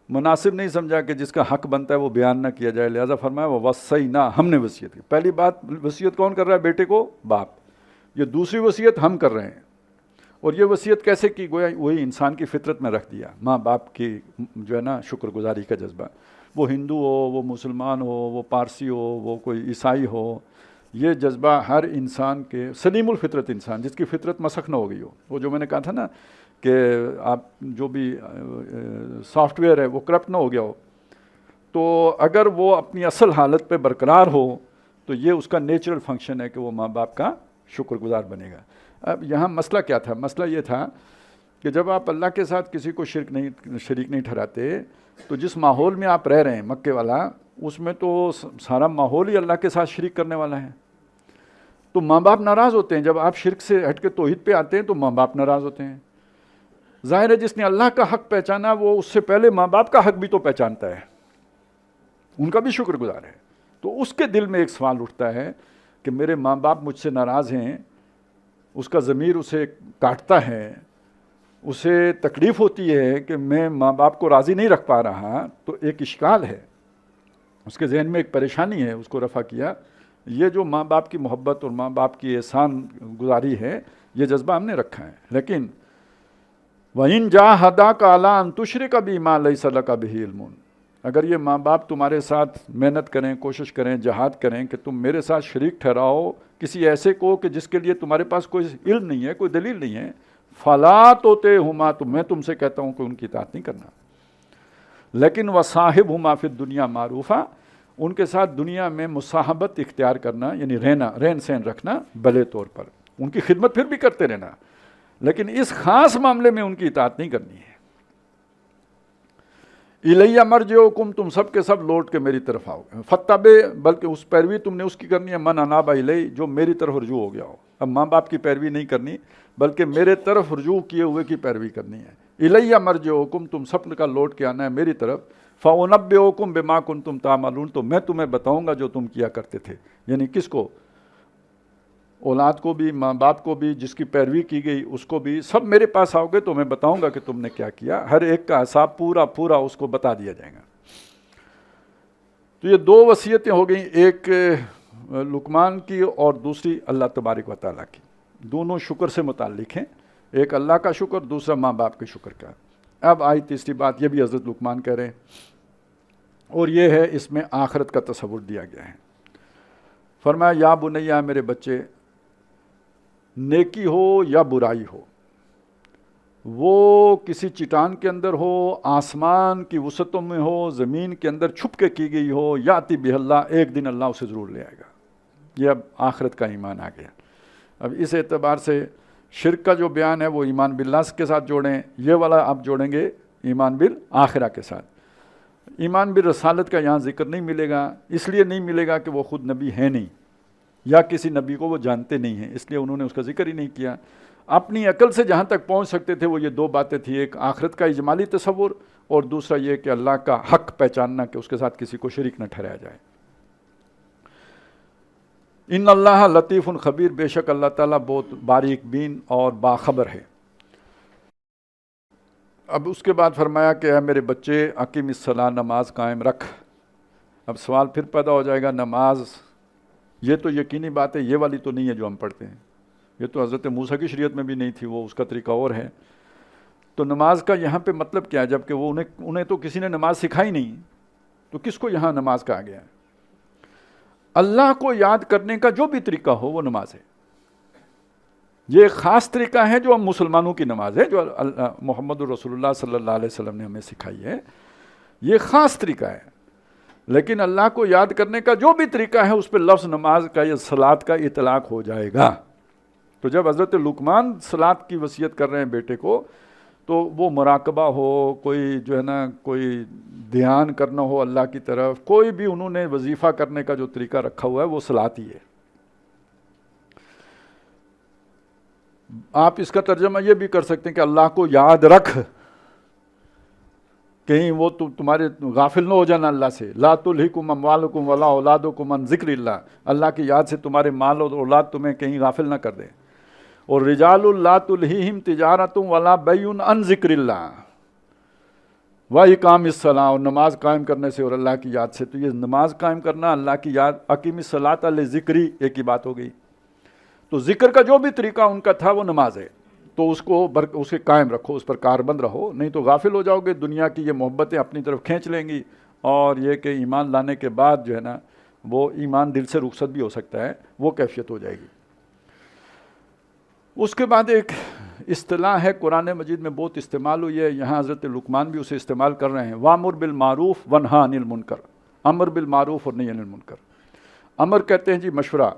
مناسب نہیں سمجھا کہ جس کا حق بنتا ہے وہ بیان نہ کیا جائے، لہذا فرمایا وَوَصَّيْنَا، ہم نے وصیت کی۔ پہلی بات وصیت کون کر رہا ہے؟ بیٹے کو، باپ۔ یہ دوسری وصیت ہم کر رہے ہیں، اور یہ وصیت کیسے کی؟ گویا وہی انسان کی فطرت میں رکھ دیا، ماں باپ کی جو ہے نا شکر گزاری کا جذبہ، وہ ہندو ہو، وہ مسلمان ہو، وہ پارسی ہو، وہ کوئی عیسائی ہو، یہ جذبہ ہر انسان کے، سلیم الفطرت انسان جس کی فطرت مسخ نہ ہو گئی ہو، وہ جو میں نے کہا تھا نا کہ آپ جو بھی سافٹ ویئر ہے وہ کرپٹ نہ ہو گیا ہو، تو اگر وہ اپنی اصل حالت پہ برقرار ہو تو یہ اس کا نیچرل فنکشن ہے کہ وہ ماں باپ کا شکر گزار بنے گا۔ اب یہاں مسئلہ کیا تھا؟ مسئلہ یہ تھا کہ جب آپ اللہ کے ساتھ کسی کو شریک نہیں ٹھہراتے تو جس ماحول میں آپ رہ رہے ہیں مکے والا، اس میں تو سارا ماحول ہی اللہ کے ساتھ شریک کرنے والا ہے، تو ماں باپ ناراض ہوتے ہیں۔ جب آپ شرک سے ہٹ کے توحید پہ آتے ہیں تو ماں باپ ناراض ہوتے ہیں۔ ظاہر ہے جس نے اللہ کا حق پہچانا وہ اس سے پہلے ماں باپ کا حق بھی تو پہچانتا ہے، ان کا بھی شکر گزار ہے، تو اس کے دل میں ایک سوال اٹھتا ہے کہ میرے ماں باپ مجھ سے ناراض ہیں، اس کا ضمیر اسے کاٹتا ہے، اسے تکلیف ہوتی ہے کہ میں ماں باپ کو راضی نہیں رکھ پا رہا، تو ایک اشکال ہے، اس کے ذہن میں ایک پریشانی ہے، اس کو رفع کیا۔ یہ جو ماں باپ کی محبت اور ماں باپ کی احسان گزاری ہے، یہ جذبہ ہم نے رکھا ہے، لیکن وَإِن جَاهَدَاكَ عَلَىٰ أَن تُشْرِكَ بِي مَا لَيْسَ لَكَ بِهِ عِلْمٌ، اگر یہ ماں باپ تمہارے ساتھ محنت کریں، کوشش کریں، جہاد کریں کہ تم میرے ساتھ شریک ٹھہراؤ کسی ایسے کو کہ جس کے لیے تمہارے پاس کوئی علم نہیں ہے، کوئی دلیل نہیں ہے، فَلَا تُطِعْهُمَا، تو میں تم سے کہتا ہوں کہ ان کی اطاعت نہیں کرنا، لیکن وَصَاحِبْهُمَا فِي الدُّنْيَا مَعْرُوفًا، ان کے ساتھ دنیا میں مصاحبت اختیار کرنا، یعنی رہن سہن رکھنا بھلے طور پر، ان کی خدمت پھر بھی کرتے رہنا، لیکن اس خاص معاملے میں ان کی اطاعت نہیں کرنی ہے۔ الیہ مرجعکم، تم سب کے سب لوٹ کے میری طرف آؤ گے، فتبع، بلکہ اس پیروی تم نے اس کی کرنی ہے، من اناب الی، جو میری طرف رجوع ہو گیا ہو۔ اب ماں باپ کی پیروی نہیں کرنی بلکہ میرے طرف رجوع کیے ہوئے کی پیروی کرنی ہے۔ الیہ مرجعکم، تم سب کا لوٹ کے آنا ہے میری طرف، فانبئکم بما کنتم تعملون، تو میں تمہیں بتاؤں گا جو تم کیا کرتے تھے، یعنی کس کو؟ اولاد کو بھی، ماں باپ کو بھی، جس کی پیروی کی گئی اس کو بھی، سب میرے پاس آؤ گے تو میں بتاؤں گا کہ تم نے کیا کیا، ہر ایک کا حساب پورا اس کو بتا دیا جائے گا۔ تو یہ دو وصیتیں ہو گئیں، ایک لقمان کی اور دوسری اللہ تبارک و تعالیٰ کی، دونوں شکر سے متعلق ہیں، ایک اللہ کا شکر، دوسرا ماں باپ کے شکر کا۔ اب آئی تیسری بات، یہ بھی حضرت لقمان کہہ رہے ہیں، اور یہ ہے اس میں آخرت کا تصور دیا گیا ہے۔ فرمایا یا بنیا، میرے بچے، نیکی ہو یا برائی ہو، وہ کسی چٹان کے اندر ہو، آسمان کی وسعتوں میں ہو، زمین کے اندر چھپ کے کی گئی ہو، یاتی بہ اللہ، ایک دن اللہ اسے ضرور لے آئے گا۔ یہ اب آخرت کا ایمان آ گیا۔ اب اس اعتبار سے شرک کا جو بیان ہے وہ ایمان باللہ کے ساتھ جوڑیں، یہ والا آپ جوڑیں گے ایمان بالآخرہ کے ساتھ۔ ایمان بالرسالت کا یہاں ذکر نہیں ملے گا، اس لیے نہیں ملے گا کہ وہ خود نبی ہے نہیں، یا کسی نبی کو وہ جانتے نہیں ہیں، اس لیے انہوں نے اس کا ذکر ہی نہیں کیا۔ اپنی عقل سے جہاں تک پہنچ سکتے تھے وہ یہ دو باتیں تھیں، ایک آخرت کا اجمالی تصور، اور دوسرا یہ کہ اللہ کا حق پہچاننا کہ اس کے ساتھ کسی کو شریک نہ ٹھہرایا جائے۔ ان اللہ لطیف خبیر، بے شک اللہ تعالیٰ بہت باریک بین اور باخبر ہے۔ اب اس کے بعد فرمایا کہ اے میرے بچے، اقیم الصلاۃ، نماز قائم رکھ۔ اب سوال پھر پیدا ہو جائے گا، نماز یہ تو یقینی بات ہے، یہ والی تو نہیں ہے جو ہم پڑھتے ہیں، یہ تو حضرت موسیٰ کی شریعت میں بھی نہیں تھی، وہ اس کا طریقہ اور ہے۔ تو نماز کا یہاں پہ مطلب کیا ہے؟ جب کہ وہ انہیں تو کسی نے نماز سکھائی نہیں، تو کس کو یہاں نماز کہا گیا ہے؟ اللہ کو یاد کرنے کا جو بھی طریقہ ہو وہ نماز ہے۔ یہ ایک خاص طریقہ ہے جو ہم مسلمانوں کی نماز ہے، جو محمد رسول اللہ صلی اللہ علیہ وسلم نے ہمیں سکھائی ہے، یہ خاص طریقہ ہے۔ لیکن اللہ کو یاد کرنے کا جو بھی طریقہ ہے اس پہ لفظ نماز کا یا صلاۃ کا اطلاق ہو جائے گا۔ تو جب حضرت لقمان صلاۃ کی وصیت کر رہے ہیں بیٹے کو، تو وہ مراقبہ ہو، کوئی جو ہے نا کوئی دھیان کرنا ہو اللہ کی طرف، کوئی بھی انہوں نے وظیفہ کرنے کا جو طریقہ رکھا ہوا ہے وہ صلاۃ ہی ہے۔ آپ اس کا ترجمہ یہ بھی کر سکتے ہیں کہ اللہ کو یاد رکھ، کہیں وہ تمہارے غافل نہ ہو جانا اللہ سے۔ لا تلہکم اموالکم ولا اولادکم عن ذکر اللہ، اللہ کی یاد سے تمہارے مال اور اولاد تمہیں کہیں غافل نہ کر دے۔ اور رجال لا تلہیہم تجارت ولا بیع عن ذکر اللہ واقام الصلاۃ، اور نماز قائم کرنے سے اور اللہ کی یاد سے۔ تو یہ نماز قائم کرنا، اللہ کی یاد، اقیم الصلاۃ لذکری، ایک ہی بات ہو گئی۔ تو ذکر کا جو بھی طریقہ ان کا تھا وہ نماز ہے۔ تو اسے قائم رکھو، اس پر کاربند رہو، نہیں تو غافل ہو جاؤ گے، دنیا کی یہ محبتیں اپنی طرف کھینچ لیں گی، اور یہ کہ ایمان لانے کے بعد جو ہے نا وہ ایمان دل سے رخصت بھی ہو سکتا ہے، وہ کیفیت ہو جائے گی۔ اس کے بعد ایک اصطلاح ہے قرآن مجید میں بہت استعمال ہوئی ہے، یہاں حضرت لقمان بھی اسے استعمال کر رہے ہیں، وامر بالمعروف ونہا عن المنکر، امر بالمعروف اور نہی عن المنکر۔ امر کہتے ہیں جی مشورہ،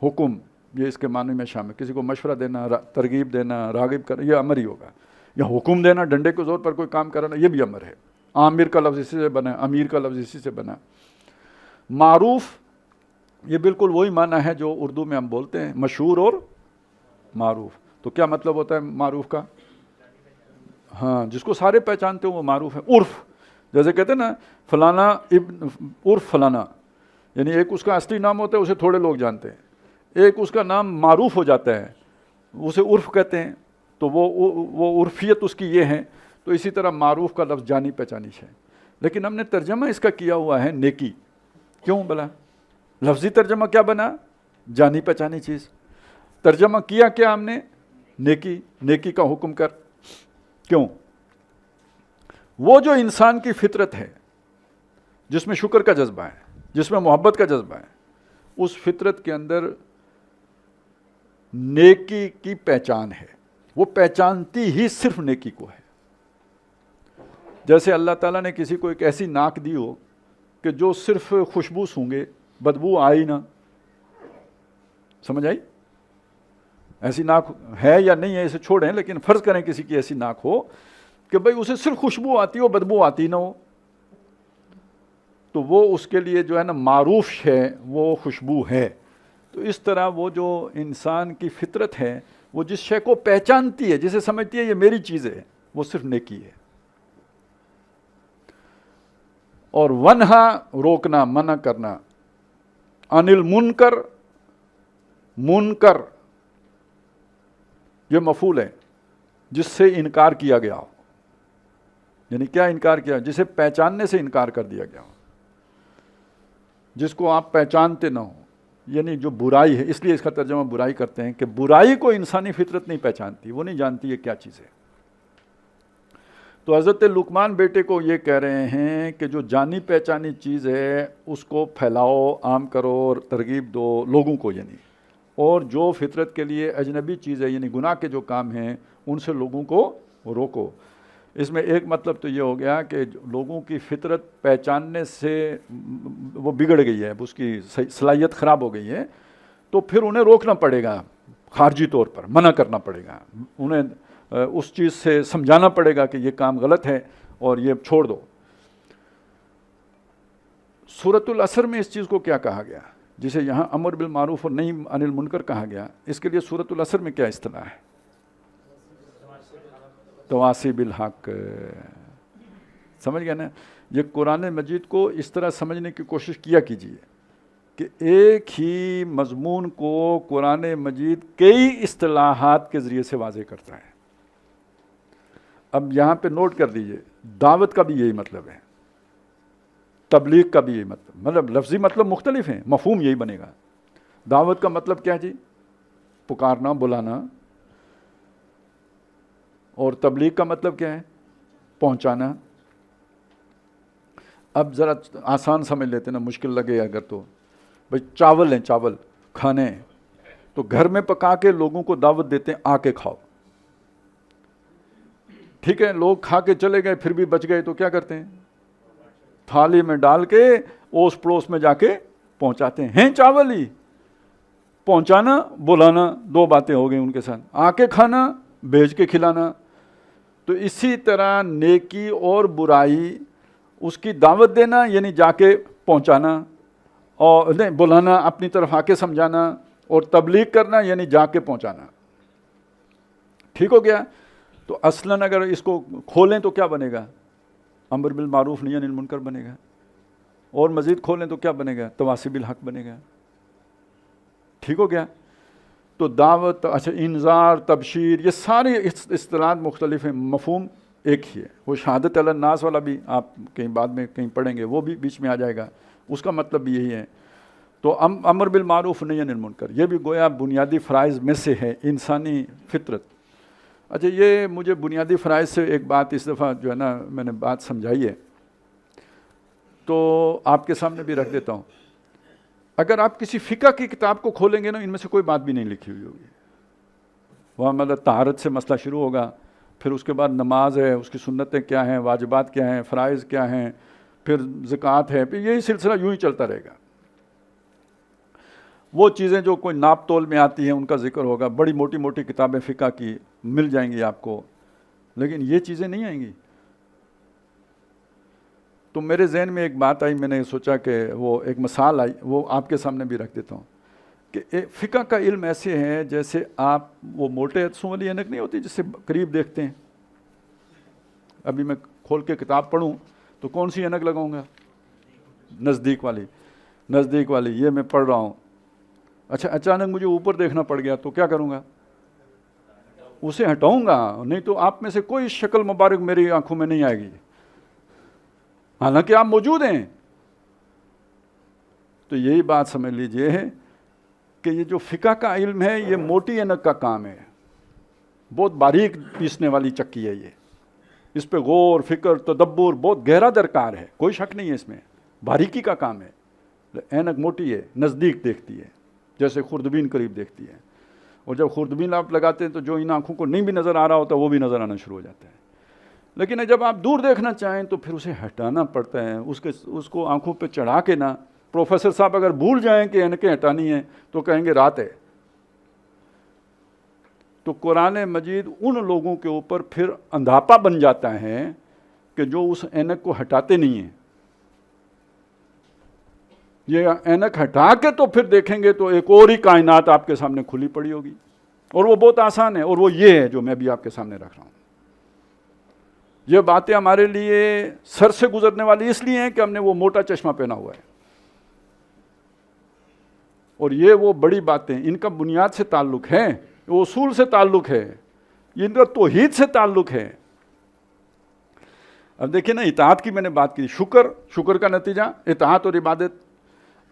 حکم، یہ اس کے معنی میں شامل، کسی کو مشورہ دینا، ترغیب دینا، راغب کرنا، یہ امر ہی ہوگا، یا حکم دینا، ڈنڈے کے زور پر کوئی کام کرانا، یہ بھی امر ہے۔ عامر کا لفظ اسی سے بنا، امیر کا لفظ اسی سے بنا۔ معروف یہ بالکل وہی معنی ہے جو اردو میں ہم بولتے ہیں، مشہور اور معروف۔ تو کیا مطلب ہوتا ہے معروف کا؟ ہاں، جس کو سارے پہچانتے ہو وہ معروف ہے۔ عرف، جیسے کہتے ہیں نا فلانا ابن عرف فلانا، یعنی ایک اس کا اصلی نام ہوتا ہے، اسے تھوڑے لوگ جانتے ہیں، ایک اس کا نام معروف ہو جاتا ہے، اسے عرف کہتے ہیں، تو وہ عرفیت اس کی یہ ہے۔ تو اسی طرح معروف کا لفظ جانی پہچانی ہے، لیکن ہم نے ترجمہ اس کا کیا ہوا ہے نیکی۔ کیوں بلا؟ لفظی ترجمہ کیا بنا؟ جانی پہچانی چیز۔ ترجمہ کیا کیا ہم نے؟ نیکی، نیکی کا حکم کر۔ کیوں؟ وہ جو انسان کی فطرت ہے جس میں شکر کا جذبہ ہے، جس میں محبت کا جذبہ ہے، اس فطرت کے اندر نیکی کی پہچان ہے، وہ پہچانتی ہی صرف نیکی کو ہے۔ جیسے اللہ تعالیٰ نے کسی کو ایک ایسی ناک دی ہو کہ جو صرف خوشبو سونگے، بدبو آئی نہ، سمجھ آئی؟ ایسی ناک ہے یا نہیں ہے اسے چھوڑیں، لیکن فرض کریں کسی کی ایسی ناک ہو کہ بھئی اسے صرف خوشبو آتی ہو، بدبو آتی نہ ہو، تو وہ اس کے لیے جو ہے نا معروف ہے، وہ خوشبو ہے۔ تو اس طرح وہ جو انسان کی فطرت ہے، وہ جس شے کو پہچانتی ہے، جسے سمجھتی ہے یہ میری چیز ہے، وہ صرف نیکی ہے۔ اور ونہا روکنا، منع کرنا، عن المنکر، منکر یہ مفعول ہے جس سے انکار کیا گیا ہو، یعنی کیا انکار کیا؟ جسے پہچاننے سے انکار کر دیا گیا ہو، جس کو آپ پہچانتے نہ ہو، یعنی جو برائی ہے، اس لیے اس کا ترجمہ برائی کرتے ہیں کہ برائی کو انسانی فطرت نہیں پہچانتی، وہ نہیں جانتی یہ کیا چیز ہے۔ تو حضرت لقمان بیٹے کو یہ کہہ رہے ہیں کہ جو جانی پہچانی چیز ہے اس کو پھیلاؤ، عام کرو اور ترغیب دو لوگوں کو، یعنی اور جو فطرت کے لیے اجنبی چیز ہے، یعنی گناہ کے جو کام ہیں، ان سے لوگوں کو روکو۔ اس میں ایک مطلب تو یہ ہو گیا کہ لوگوں کی فطرت پہچاننے سے وہ بگڑ گئی ہے، اس کی صلاحیت خراب ہو گئی ہے، تو پھر انہیں روکنا پڑے گا، خارجی طور پر منع کرنا پڑے گا، انہیں اس چیز سے سمجھانا پڑے گا کہ یہ کام غلط ہے اور یہ چھوڑ دو۔ سورۃ العصر میں اس چیز کو کیا کہا گیا، جسے یہاں امر بالمعروف اور نہی عن المنکر کہا گیا، اس کے لیے سورۃ العصر میں کیا اصطلاح ہے؟ تواصی بالحق۔ سمجھ گئے نا؟ یہ قرآن مجید کو اس طرح سمجھنے کی کوشش کیا کیجیے کہ ایک ہی مضمون کو قرآن مجید کئی اصطلاحات کے ذریعے سے واضح کرتا ہے۔ اب یہاں پہ نوٹ کر دیجئے، دعوت کا بھی یہی مطلب ہے، تبلیغ کا بھی یہی مطلب لفظی مطلب مختلف ہیں، مفہوم یہی بنے گا۔ دعوت کا مطلب کیا جی؟ پکارنا، بلانا، اور تبلیغ کا مطلب کیا ہے؟ پہنچانا۔ اب ذرا آسان سمجھ لیتے نا، مشکل لگے اگر تو بھئی چاول ہیں، چاول کھانے ہیں، تو گھر میں پکا کے لوگوں کو دعوت دیتے ہیں آ کے کھاؤ، ٹھیک ہے، لوگ کھا کے چلے گئے پھر بھی بچ گئے تو کیا کرتے ہیں؟ تھالی میں ڈال کے اوس پڑوس میں جا کے پہنچاتے ہیں چاول ہی۔ پہنچانا، بلانا، دو باتیں ہو گئی ان کے ساتھ، آ کے کھانا، بھیج کے کھلانا۔ تو اسی طرح نیکی اور برائی، اس کی دعوت دینا یعنی جا کے پہنچانا، اور نہیں بلانا، اپنی طرف آ کے سمجھانا، اور تبلیغ کرنا یعنی جا کے پہنچانا۔ ٹھیک ہو گیا؟ تو اصلاً اگر اس کو کھولیں تو کیا بنے گا؟ امر بالمعروف نہی عن المنکر بنے گا، اور مزید کھولیں تو کیا بنے گا؟ تواصی بالحق بنے گا۔ ٹھیک ہو گیا؟ تو دعوت، اچھا، انذار، تبشیر، یہ سارے اصطلاحات مختلف ہیں، مفہوم ایک ہی ہے۔ وہ شہادت علی الناس والا بھی آپ کہیں بعد میں کہیں پڑھیں گے، وہ بھی بیچ میں آ جائے گا، اس کا مطلب بھی یہی ہے۔ تو امر بالمعروف نہی عن المنکر، یہ بھی گویا بنیادی فرائض میں سے ہے، انسانی فطرت۔ اچھا یہ مجھے بنیادی فرائض سے ایک بات اس دفعہ جو ہے نا میں نے بات سمجھائی ہے تو آپ کے سامنے بھی رکھ دیتا ہوں. اگر آپ کسی فقہ کی کتاب کو کھولیں گے نا ان میں سے کوئی بات بھی نہیں لکھی ہوئی ہوگی. وہاں مطلب طہارت سے مسئلہ شروع ہوگا, پھر اس کے بعد نماز ہے, اس کی سنتیں کیا ہیں, واجبات کیا ہیں, فرائض کیا ہیں, پھر زکوٰۃ ہے, پھر یہی سلسلہ یوں ہی چلتا رہے گا. وہ چیزیں جو کوئی ناپ تول میں آتی ہیں ان کا ذکر ہوگا. بڑی موٹی موٹی کتابیں فقہ کی مل جائیں گی آپ کو, لیکن یہ چیزیں نہیں آئیں گی. تو میرے ذہن میں ایک بات آئی, میں نے سوچا کہ وہ ایک مثال آئی, وہ آپ کے سامنے بھی رکھ دیتا ہوں کہ فقہ کا علم ایسے ہے جیسے آپ وہ موٹے حدثوں والی اینک نہیں ہوتی جس سے قریب دیکھتے ہیں. ابھی میں کھول کے کتاب پڑھوں تو کون سی اینک لگاؤں گا؟ نزدیک والی. نزدیک والی یہ میں پڑھ رہا ہوں, اچھا اچانک مجھے اوپر دیکھنا پڑ گیا تو کیا کروں گا؟ اسے ہٹاؤں گا, نہیں تو آپ میں سے کوئی شکل مبارک میری آنکھوں میں نہیں آئے گی, حالانکہ آپ موجود ہیں. تو یہی بات سمجھ لیجئے کہ یہ جو فقہ کا علم ہے یہ موٹی اینک کا کام ہے, بہت باریک پیسنے والی چکی ہے. یہ اس پہ غور فکر تدبر بہت گہرا درکار ہے, کوئی شک نہیں ہے اس میں, باریکی کا کام ہے. اینک موٹی ہے, نزدیک دیکھتی ہے, جیسے خوردبین قریب دیکھتی ہے, اور جب خوردبین آپ لگاتے ہیں تو جو ان آنکھوں کو نہیں بھی نظر آ رہا ہوتا وہ بھی نظر آنا شروع ہو جاتا ہے. لیکن جب آپ دور دیکھنا چاہیں تو پھر اسے ہٹانا پڑتا ہے, اس کو آنکھوں پہ چڑھا کے نا. پروفیسر صاحب اگر بھول جائیں کہ اینکیں ہٹانی ہیں تو کہیں گے رات ہے. تو قرآن مجید ان لوگوں کے اوپر پھر اندھاپا بن جاتا ہے کہ جو اس اینک کو ہٹاتے نہیں ہیں. یہ اینک ہٹا کے تو پھر دیکھیں گے تو ایک اور ہی کائنات آپ کے سامنے کھلی پڑی ہوگی, اور وہ بہت آسان ہے, اور وہ یہ ہے جو میں بھی آپ کے سامنے رکھ رہا ہوں. یہ باتیں ہمارے لیے سر سے گزرنے والی اس لیے ہیں کہ ہم نے وہ موٹا چشمہ پہنا ہوا ہے, اور یہ وہ بڑی باتیں ان کا بنیاد سے تعلق ہے, اصول سے تعلق ہے, ان کا توحید سے تعلق ہے. اب دیکھیں نا اطاعت کی میں نے بات کی, شکر کا نتیجہ اطاعت اور عبادت.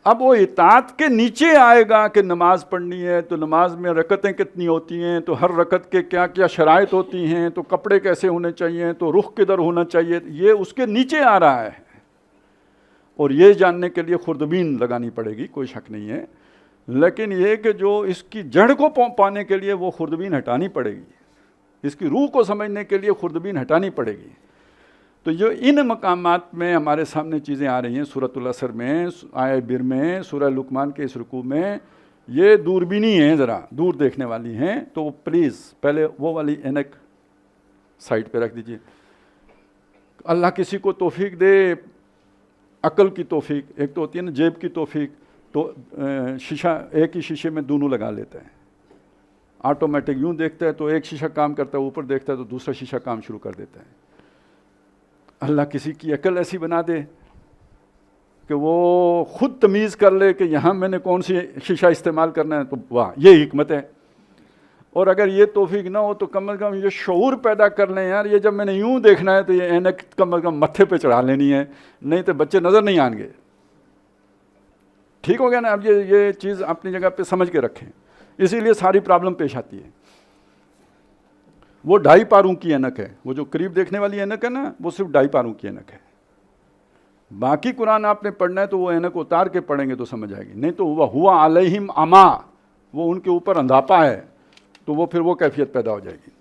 اب وہ اطاعت کے نیچے آئے گا کہ نماز پڑھنی ہے تو نماز میں رکعتیں کتنی ہوتی ہیں, تو ہر رکعت کے کیا کیا شرائط ہوتی ہیں, تو کپڑے کیسے ہونے چاہیے, تو رخ کدھر ہونا چاہیے, یہ اس کے نیچے آ رہا ہے. اور یہ جاننے کے لیے خوردبین لگانی پڑے گی, کوئی شک نہیں ہے. لیکن یہ کہ جو اس کی جڑ کو پانے کے لیے وہ خوردبین ہٹانی پڑے گی, اس کی روح کو سمجھنے کے لیے خوردبین ہٹانی پڑے گی. تو جو ان مقامات میں ہمارے سامنے چیزیں آ رہی ہیں, سورۃ العصر میں, آیہ بر میں, سورہ لقمان کے اس رکوع میں, یہ دوربینی ہیں, ذرا دور دیکھنے والی ہیں. تو وہ پلیز پہلے وہ والی اینک سائڈ پہ رکھ دیجئے. اللہ کسی کو توفیق دے, عقل کی توفیق, ایک تو ہوتی ہے نا جیب کی توفیق, تو شیشہ ایک ہی شیشے میں دونوں لگا لیتا ہے. آٹومیٹک یوں دیکھتا ہے تو ایک شیشہ کام کرتا ہے, اوپر دیکھتا ہے تو دوسرا شیشہ کام شروع کر دیتا ہے. اللہ کسی کی عقل ایسی بنا دے کہ وہ خود تمیز کر لے کہ یہاں میں نے کون سی شیشہ استعمال کرنا ہے, تو واہ یہ حکمت ہے. اور اگر یہ توفیق نہ ہو تو کم از کم یہ شعور پیدا کر لیں, یار یہ جب میں نے یوں دیکھنا ہے تو یہ اینک کم از کم متھے پہ چڑھا لینی ہے, نہیں تو بچے نظر نہیں آئیں گے. ٹھیک ہو گیا نا؟ اب یہ چیز اپنی جگہ پہ سمجھ کے رکھیں, اسی لیے ساری پرابلم پیش آتی ہے. وہ 2.5 پاروں کی اینک ہے, وہ جو قریب دیکھنے والی اینک ہے نا, وہ صرف 2.5 پاروں کی اینک ہے. باقی قرآن آپ نے پڑھنا ہے تو وہ اینک اتار کے پڑھیں گے تو سمجھ آئے گی, نہیں تو وہ ہوا علیہم اما, وہ ان کے اوپر اندھاپا ہے, تو وہ پھر وہ کیفیت پیدا ہو جائے گی.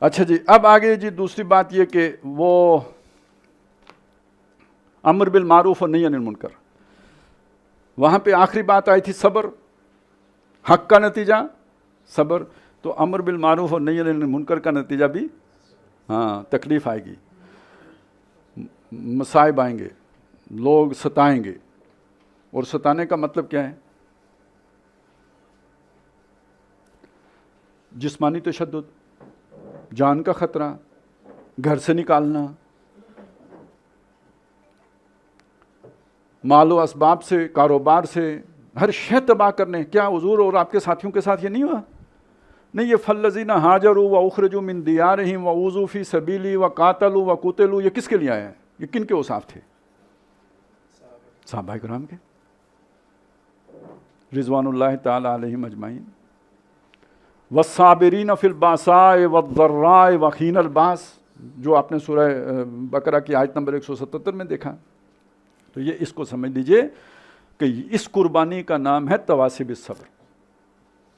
اچھا جی, اب آگے جی دوسری بات یہ کہ وہ امر بالمعروف اور نہی عن المنکر, وہاں پہ آخری بات آئی تھی صبر, حق کا نتیجہ صبر. تو امر بالمعروف اور نہی عن المنکر کا نتیجہ بھی تکلیف آئے گی, مصائب آئیں گے, لوگ ستائیں گے. اور ستانے کا مطلب کیا ہے؟ جسمانی تشدد, جان کا خطرہ, گھر سے نکالنا, مال و اسباب سے, کاروبار سے, ہر شے تباہ کرنے. کیا حضور اور آپ کے ساتھیوں کے ساتھ یہ نہیں ہوا؟ نہیں, یہ فالذین ہاجروا واخرجوا من دیارہم واوذوا فی سبیلی وقاتلوا وقتلوا, یہ کس کے لیے آیا ہے؟ یہ کن کے اوصاف تھے؟ صحابہ کرام کے رضوان اللہ تعالی علیہم اجمعین. والصابرین فی الباساء والضراء وحین الباس، جو آپ نے سورہ بقرہ کی آیت نمبر 177 میں دیکھا. تو یہ اس کو سمجھ لیجئے کہ اس قربانی کا نام ہے تواسب الصبر.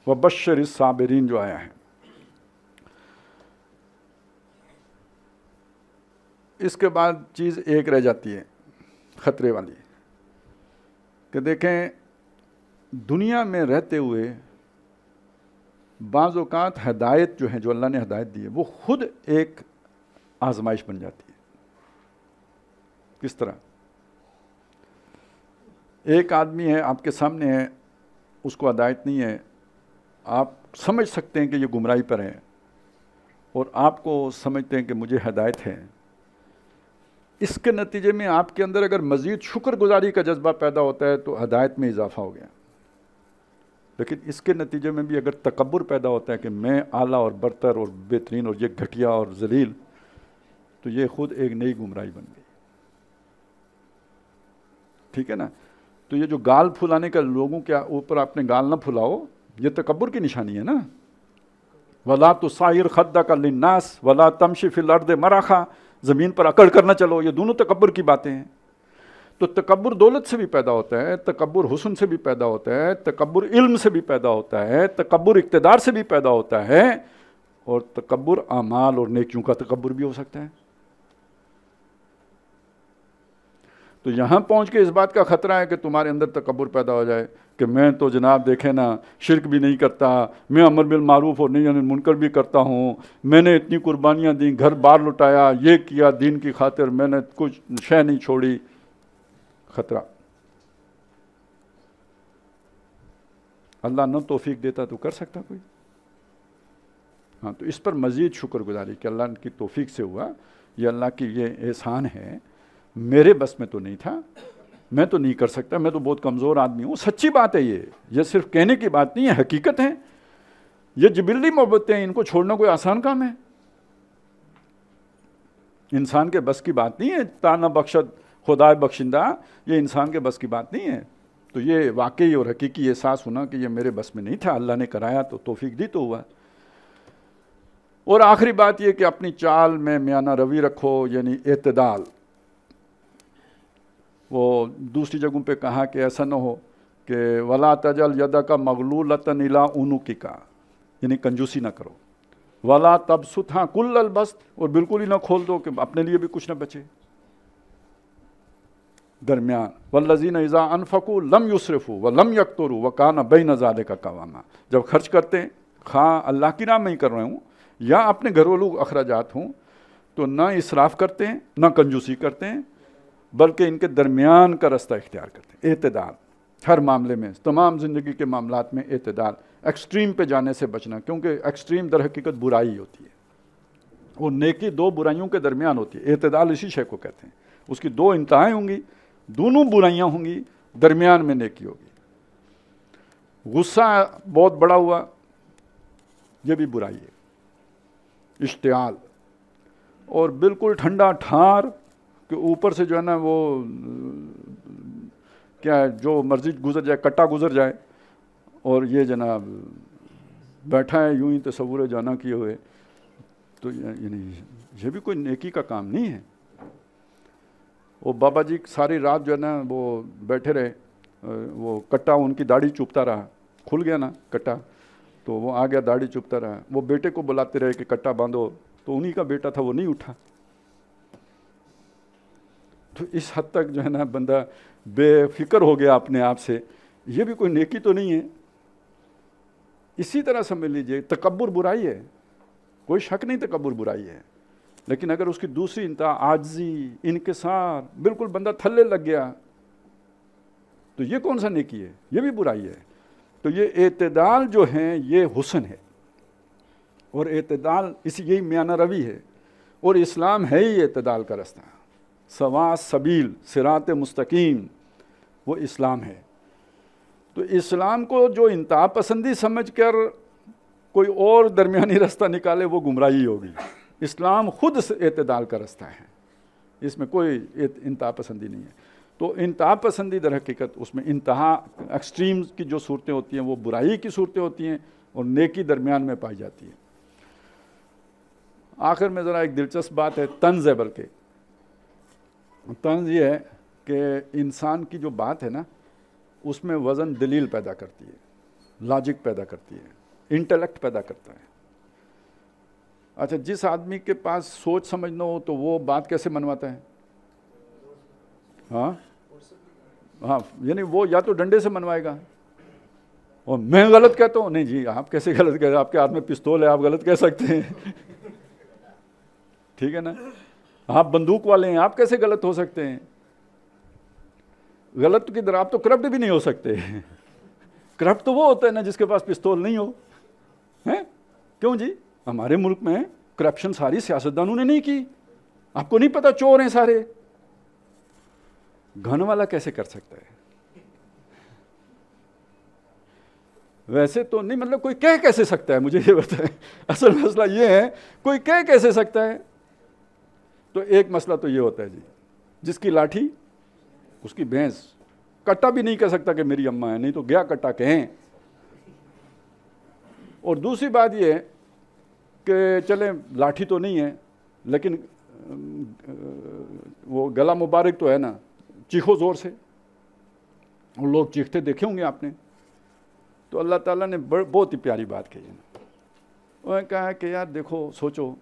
وبشر الصابرین جو آیا ہے. اس کے بعد چیز ایک رہ جاتی ہے خطرے والی، کہ دیکھیں دنیا میں رہتے ہوئے بعض اوقات ہدایت جو ہے، جو اللہ نے ہدایت دی ہے، وہ خود ایک آزمائش بن جاتی ہے. کس طرح؟ ایک آدمی ہے آپ کے سامنے ہے، اس کو ہدایت نہیں ہے، آپ سمجھ سکتے ہیں کہ یہ گمراہی پر ہے، اور آپ کو سمجھتے ہیں کہ مجھے ہدایت ہے. اس کے نتیجے میں آپ کے اندر اگر مزید شکر گزاری کا جذبہ پیدا ہوتا ہے تو ہدایت میں اضافہ ہو گیا. لیکن اس کے نتیجے میں بھی اگر تکبر پیدا ہوتا ہے کہ میں اعلیٰ اور برتر اور بہترین اور یہ گھٹیا اور ذلیل، تو یہ خود ایک نئی گمراہی بن گئی. ٹھیک ہے نا؟ تو یہ جو گال پھلانے کا، لوگوں کے اوپر آپ نے گال نہ پھلاؤ، یہ تکبر کی نشانی ہے نا. وَلَا تُصَعِّرْ خَدَّكَ لِلنَّاسِ وَلَا تَمْشِ فِي الْأَرْضِ مَرَحًا، زمین پر اکڑ کر نہ چلو. یہ دونوں تکبر کی باتیں ہیں. تو تکبر دولت سے بھی پیدا ہوتا ہے، تکبر حسن سے بھی پیدا ہوتا ہے، تکبر علم سے بھی پیدا ہوتا ہے، تکبر اقتدار سے بھی پیدا ہوتا ہے، اور تکبر اعمال اور نیکیوں کا تکبر بھی ہو سکتا ہے. تو یہاں پہنچ کے اس بات کا خطرہ ہے کہ تمہارے اندر تکبر پیدا ہو جائے کہ میں تو جناب دیکھیں نا شرک بھی نہیں کرتا، میں امر بالمعروف اور نہی عن المنکر بھی کرتا ہوں، میں نے اتنی قربانیاں دیں، گھر بار لٹایا، یہ کیا دین کی خاطر، میں نے کچھ شے نہیں چھوڑی. خطرہ. اللہ نہ توفیق دیتا تو کر سکتا کوئی؟ ہاں، تو اس پر مزید شکر گزاری کہ اللہ کی توفیق سے ہوا، یہ اللہ کی یہ احسان ہے، میرے بس میں تو نہیں تھا، میں تو نہیں کر سکتا، میں تو بہت کمزور آدمی ہوں. سچی بات ہے، یہ صرف کہنے کی بات نہیں ہے، حقیقت ہے. یہ جبلی محبتیں ہیں، ان کو چھوڑنا کوئی آسان کام ہے؟ انسان کے بس کی بات نہیں ہے. تانا بخشد خدائے بخشندہ، یہ انسان کے بس کی بات نہیں ہے. تو یہ واقعی اور حقیقی احساس ہونا کہ یہ میرے بس میں نہیں تھا، اللہ نے کرایا تو توفیق دی تو ہوا. اور آخری بات یہ کہ اپنی چال میں میانہ روی رکھو، یعنی اعتدال. وہ دوسری جگہوں پہ کہا کہ ایسا نہ ہو کہ ولا تجل یدک مغلولۃ الی عنقک، یعنی کنجوسی نہ کرو. ولا تبسطھا کل البسط، اور بالکل ہی نہ کھول دو کہ اپنے لیے بھی کچھ نہ بچے. درمیان. والذین اذا انفقوا لم یسرفوا ولم یقتروا وکان بین ذلک قواما. جب خرچ کرتے ہیں، خواہ اللہ کی راہ میں ہی کر رہے ہوں یا اپنے گھریلو اخراجات ہوں، تو نہ اسراف کرتے ہیں نہ کنجوسی کرتے ہیں، بلکہ ان کے درمیان کا رستہ اختیار کرتے ہیں. اعتدال ہر معاملے میں، تمام زندگی کے معاملات میں اعتدال. ایکسٹریم پہ جانے سے بچنا، کیونکہ ایکسٹریم در حقیقت برائی ہوتی ہے، اور نیکی دو برائیوں کے درمیان ہوتی ہے. اعتدال اسی شے کو کہتے ہیں. اس کی دو انتہائیں ہوں گی، دونوں برائیاں ہوں گی، درمیان میں نیکی ہوگی. غصہ بہت بڑا ہوا، یہ بھی برائی ہے. اشتعال، اور بالکل ٹھنڈا ٹھار کہ اوپر سے جو ہے نا وہ کیا ہے، جو مرضی گزر جائے، کٹا گزر جائے، اور یہ جناب بیٹھا ہے یوں ہی تصور جانا کیے ہوئے. تو یعنی یہ بھی کوئی نیکی کا کام نہیں ہے. وہ بابا جی ساری رات جو ہے نا وہ بیٹھے رہے، وہ کٹا ان کی داڑھی چوبتا رہا، کھل گیا نا کٹا، تو وہ آ گیا داڑھی چوبتا رہا. وہ بیٹے کو بلاتے رہے کہ کٹا باندھو، تو انہی کا بیٹا تھا، وہ نہیں اٹھا. تو اس حد تک جو ہے نا بندہ بے فکر ہو گیا اپنے آپ سے. یہ بھی کوئی نیکی تو نہیں ہے. اسی طرح سمجھ لیجئے تکبر برائی ہے، کوئی شک نہیں تکبر برائی ہے. لیکن اگر اس کی دوسری انتہا عاجزی، انکسار، بالکل بندہ تھلے لگ گیا، تو یہ کون سا نیکی ہے؟ یہ بھی برائی ہے. تو یہ اعتدال جو ہے یہ حسن ہے، اور اعتدال یہی میانہ روی ہے. اور اسلام ہے ہی اعتدال کا رستہ. سوا سبیل صراط مستقیم، وہ اسلام ہے. تو اسلام کو جو انتہا پسندی سمجھ کر کوئی اور درمیانی رستہ نکالے، وہ گمراہی ہوگی. اسلام خود اعتدال کا رستہ ہے، اس میں کوئی انتہا پسندی نہیں ہے. تو انتہا پسندی در حقیقت اس میں انتہا ایکسٹریمز کی جو صورتیں ہوتی ہیں وہ برائی کی صورتیں ہوتی ہیں، اور نیکی درمیان میں پائی جاتی ہے۔ آخر میں ذرا ایک دلچسپ بات ہے، طنز ہے، بلکہ طنز یہ ہے کہ انسان کی جو بات ہے نا اس میں وزن دلیل پیدا کرتی ہے، لاجک پیدا کرتی ہے، انٹلیکٹ پیدا کرتا ہے۔ اچھا، جس آدمی کے پاس سوچ سمجھ نہ ہو تو وہ بات کیسے منواتا ہے؟ ہاں، یعنی وہ یا تو ڈنڈے سے منوائے گا، اور میں غلط کہتا ہوں، نہیں جی آپ کیسے غلط کہہ رہے ہیں، آپ کے ہاتھ میں پستول ہے، آپ غلط کہہ سکتے ہیں ٹھیک ہے نا، آپ بندوق والے ہیں، آپ کیسے غلط ہو سکتے ہیں؟ غلط کی طرح آپ تو کرپٹ بھی نہیں ہو سکتے کرپٹ تو وہ ہوتا ہے نا جس کے پاس پستول نہیں ہو، ہیں کیوں جی؟ ہمارے ملک میں کرپشن ساری سیاستدانوں نے نہیں کی، آپ کو نہیں پتا چور ہیں سارے؟ گن والا کیسے کر سکتا ہے؟ ویسے تو نہیں، مطلب کوئی کہہ کیسے سکتا ہے، مجھے یہ بتائیں، اصل مسئلہ یہ ہے کوئی کہہ کیسے سکتا ہے؟ تو ایک مسئلہ تو یہ ہوتا ہے جی، جس کی لاٹھی اس کی بھینس، کٹا بھی نہیں کہہ سکتا کہ میری اماں ہے، نہیں تو گیا کٹا کہیں۔ اور دوسری بات یہ ہے کہ چلیں لاٹھی تو نہیں ہے لیکن وہ گلا مبارک تو ہے نا، چیخو زور سے، اور لوگ چیختے دیکھے ہوں گے آپ نے۔ تو اللہ تعالیٰ نے بہت ہی پیاری بات کہی ہے، انہوں نے کہا کہ یار دیکھو، سوچو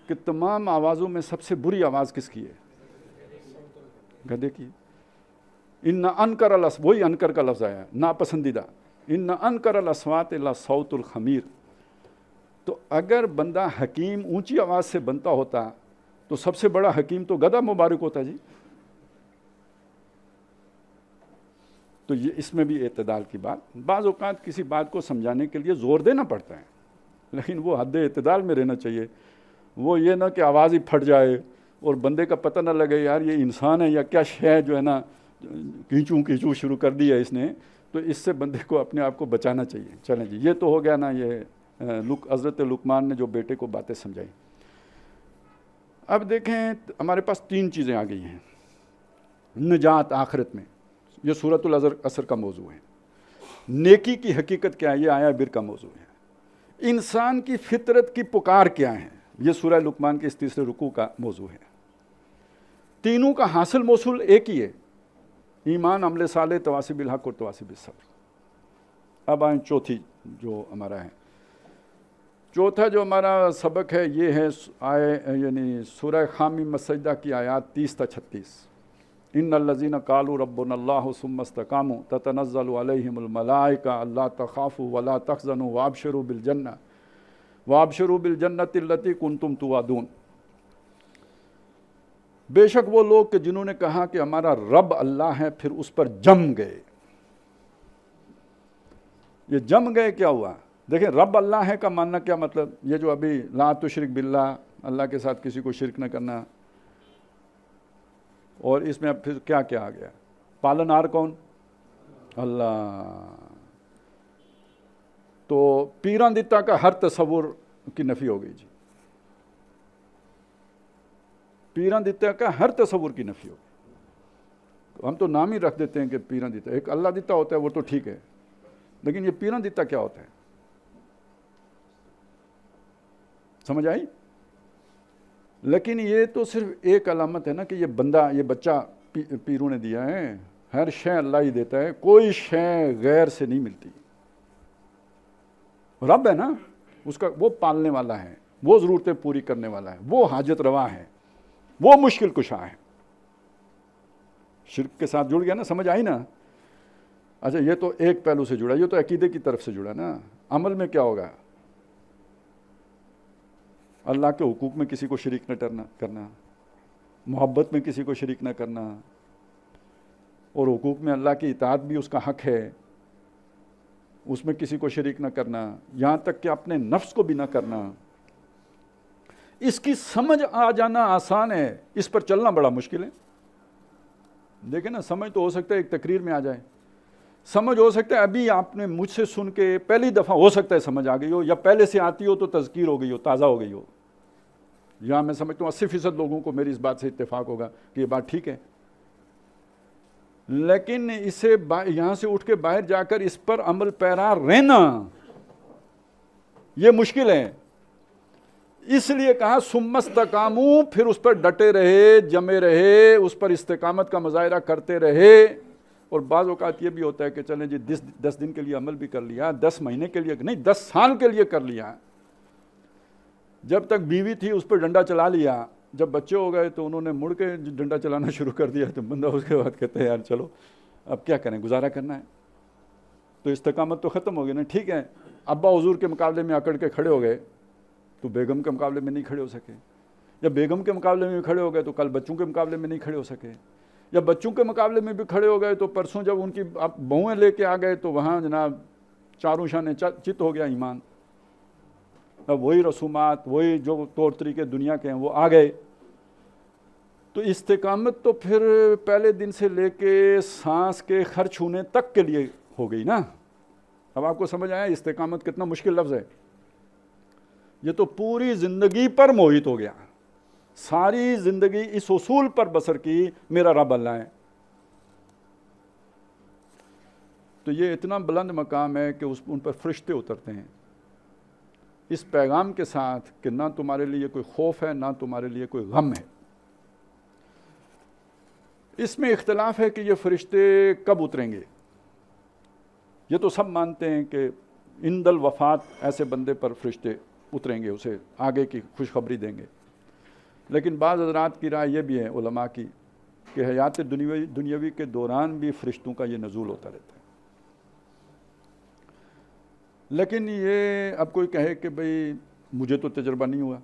کہ تمام آوازوں میں سب سے بری آواز کس کی ہے؟ گدھے کی۔ ان انکر وہی انکر کا لفظ آیا، ناپسندیدہ، ان انکر الاصوات لصوت الخمیر۔ تو اگر بندہ حکیم اونچی آواز سے بنتا ہوتا تو سب سے بڑا حکیم تو گدھا مبارک ہوتا جی۔ تو یہ اس میں بھی اعتدال کی بات، بعض اوقات کسی بات کو سمجھانے کے لیے زور دینا پڑتا ہے، لیکن وہ حد اعتدال میں رہنا چاہیے۔ وہ یہ نہ کہ آواز ہی پھٹ جائے اور بندے کا پتہ نہ لگے یار یہ انسان ہے یا کیا شے جو ہے نا، کیچوں کیچوں شروع کر دیا اس نے، تو اس سے بندے کو اپنے آپ کو بچانا چاہیے۔ چلیں جی، یہ تو ہو گیا نا، یہ حضرت لقمان نے جو بیٹے کو باتیں سمجھائی۔ اب دیکھیں ہمارے پاس 3 چیزیں آ گئی ہیں نجات آخرت میں، یہ سورۃ العصر کا موضوع ہے۔ نیکی کی حقیقت کیا ہے، یہ آیا بر کا موضوع ہے۔ انسان کی فطرت کی پکار کیا ہے، یہ سورہ لقمان کے اس 3 رکوع کا موضوع ہے۔ تینوں کا حاصل موصول ایک ہی ہے، ایمان، عمل صالح، تواصی بالحق اور تواصی بالصبر۔ اب آئیں چوتھی جو ہمارا ہے، چوتھا جو ہمارا سبق ہے یہ ہے یعنی سورہ حامیم السجدہ کی آیات 30 تا 36۔ ان الذین قالوا ربنا اللہ ثم استقاموا تتنزل علیہم الملائکہ الا تخافوا ولا تحزنوا وابشروا بالجنۃ التی کنتم توعدون۔ بے شک وہ لوگ کہ جنہوں نے کہا کہ ہمارا رب اللہ ہے پھر اس پر جم گئے۔ یہ جم گئے کیا ہوا؟ دیکھیں، رب اللہ ہے کا ماننا کیا مطلب؟ یہ جو ابھی لا تشرک باللہ، اللہ کے ساتھ کسی کو شرک نہ کرنا، اور اس میں اب پھر کیا کیا آ گیا؟ پالنہار کون؟ اللہ۔ تو پیراں دتا کا ہر تصور کی نفی ہو گئی جی، پیراں دتا کا ہر تصور کی نفی ہو گئی۔ ہم تو نام ہی رکھ دیتے ہیں کہ پیراں دتا، ایک اللہ دتا ہوتا ہے وہ تو ٹھیک ہے، لیکن یہ پیراں دتا کیا ہوتا ہے؟ سمجھ آئی؟ لیکن یہ تو صرف ایک علامت ہے نا کہ یہ بندہ، یہ بچہ پیروں نے دیا ہے، ہر شے اللہ ہی دیتا ہے، کوئی شے غیر سے نہیں ملتی۔ رب ہے نا، اس کا وہ پالنے والا ہے، وہ ضرورتیں پوری کرنے والا ہے، وہ حاجت روا ہے، وہ مشکل کشا ہے۔ شرک کے ساتھ جڑ گیا نا، سمجھ آئی نا؟ اچھا، یہ تو ایک پہلو سے جڑا، یہ تو عقیدے کی طرف سے جڑا نا۔ عمل میں کیا ہوگا؟ اللہ کے حقوق میں کسی کو شریک نہ کرنا، محبت میں کسی کو شریک نہ کرنا، اور حقوق میں اللہ کی اطاعت بھی اس کا حق ہے، اس میں کسی کو شریک نہ کرنا، یہاں تک کہ اپنے نفس کو بھی نہ کرنا۔ اس کی سمجھ آ جانا آسان ہے، اس پر چلنا بڑا مشکل ہے۔ دیکھیں نا، سمجھ تو ہو سکتا ہے ایک تقریر میں آ جائے، سمجھ ہو سکتا ہے ابھی آپ نے مجھ سے سن کے پہلی دفعہ ہو سکتا ہے سمجھ آ گئی ہو، یا پہلے سے آتی ہو تو تذکیر ہو گئی ہو، تازہ ہو گئی ہو۔ یہاں میں سمجھتا ہوں 80% لوگوں کو میری اس بات سے اتفاق ہوگا کہ یہ بات ٹھیک ہے، لیکن اسے یہاں سے اٹھ کے باہر جا کر اس پر عمل پیرا رہنا یہ مشکل ہے، اس لیے کہا ثم استقاموا، پھر اس پر ڈٹے رہے، جمے رہے، اس پر استقامت کا مظاہرہ کرتے رہے۔ اور بعض اوقات یہ بھی ہوتا ہے کہ چلیں جی 10 دن کے لیے عمل بھی کر لیا، 10 مہینے کے لیے نہیں، 10 سال کے لیے کر لیا، جب تک بیوی تھی اس پر ڈنڈا چلا لیا، جب بچے ہو گئے تو انہوں نے مڑ کے ڈنڈا چلانا شروع کر دیا، تو بندہ اس کے بعد کہتا ہے یار چلو اب کیا کریں، گزارا کرنا ہے، تو استقامت تو ختم ہو گئی نا۔ ٹھیک ہے، ابا حضور کے مقابلے میں اکڑ کے کھڑے ہو گئے تو بیگم کے مقابلے میں نہیں کھڑے ہو سکے، یا بیگم کے مقابلے میں کھڑے ہو گئے تو کل بچوں کے مقابلے میں نہیں کھڑے ہو سکے، یا بچوں کے مقابلے میں بھی کھڑے ہو گئے تو پرسوں جب ان کی بہویں لے کے آ گئے تو وہاں جناب چاروں شانے چت ہو گیا ایمان، اب وہی رسومات، وہی جو طور طریقے دنیا کے ہیں وہ آ گئے۔ تو استقامت تو پھر پہلے دن سے لے کے سانس کے خرچ ہونے تک کے لیے ہو گئی نا۔ اب آپ کو سمجھ آیا استقامت کتنا مشکل لفظ ہے؟ یہ تو پوری زندگی پر محیط ہو گیا، ساری زندگی اس اصول پر بسر کی میرا رب اللہ ہے۔ تو یہ اتنا بلند مقام ہے کہ ان پر فرشتے اترتے ہیں اس پیغام کے ساتھ کہ نہ تمہارے لیے کوئی خوف ہے، نہ تمہارے لیے کوئی غم ہے۔ اس میں اختلاف ہے کہ یہ فرشتے کب اتریں گے۔ یہ تو سب مانتے ہیں کہ عند الوفات ایسے بندے پر فرشتے اتریں گے، اسے آگے کی خوشخبری دیں گے، لیکن بعض حضرات کی رائے یہ بھی ہے علماء کی کہ حیات دنیاوی کے دوران بھی فرشتوں کا یہ نزول ہوتا رہتا ہے۔ لیکن یہ اب کوئی کہے کہ بھئی مجھے تو تجربہ نہیں ہوا،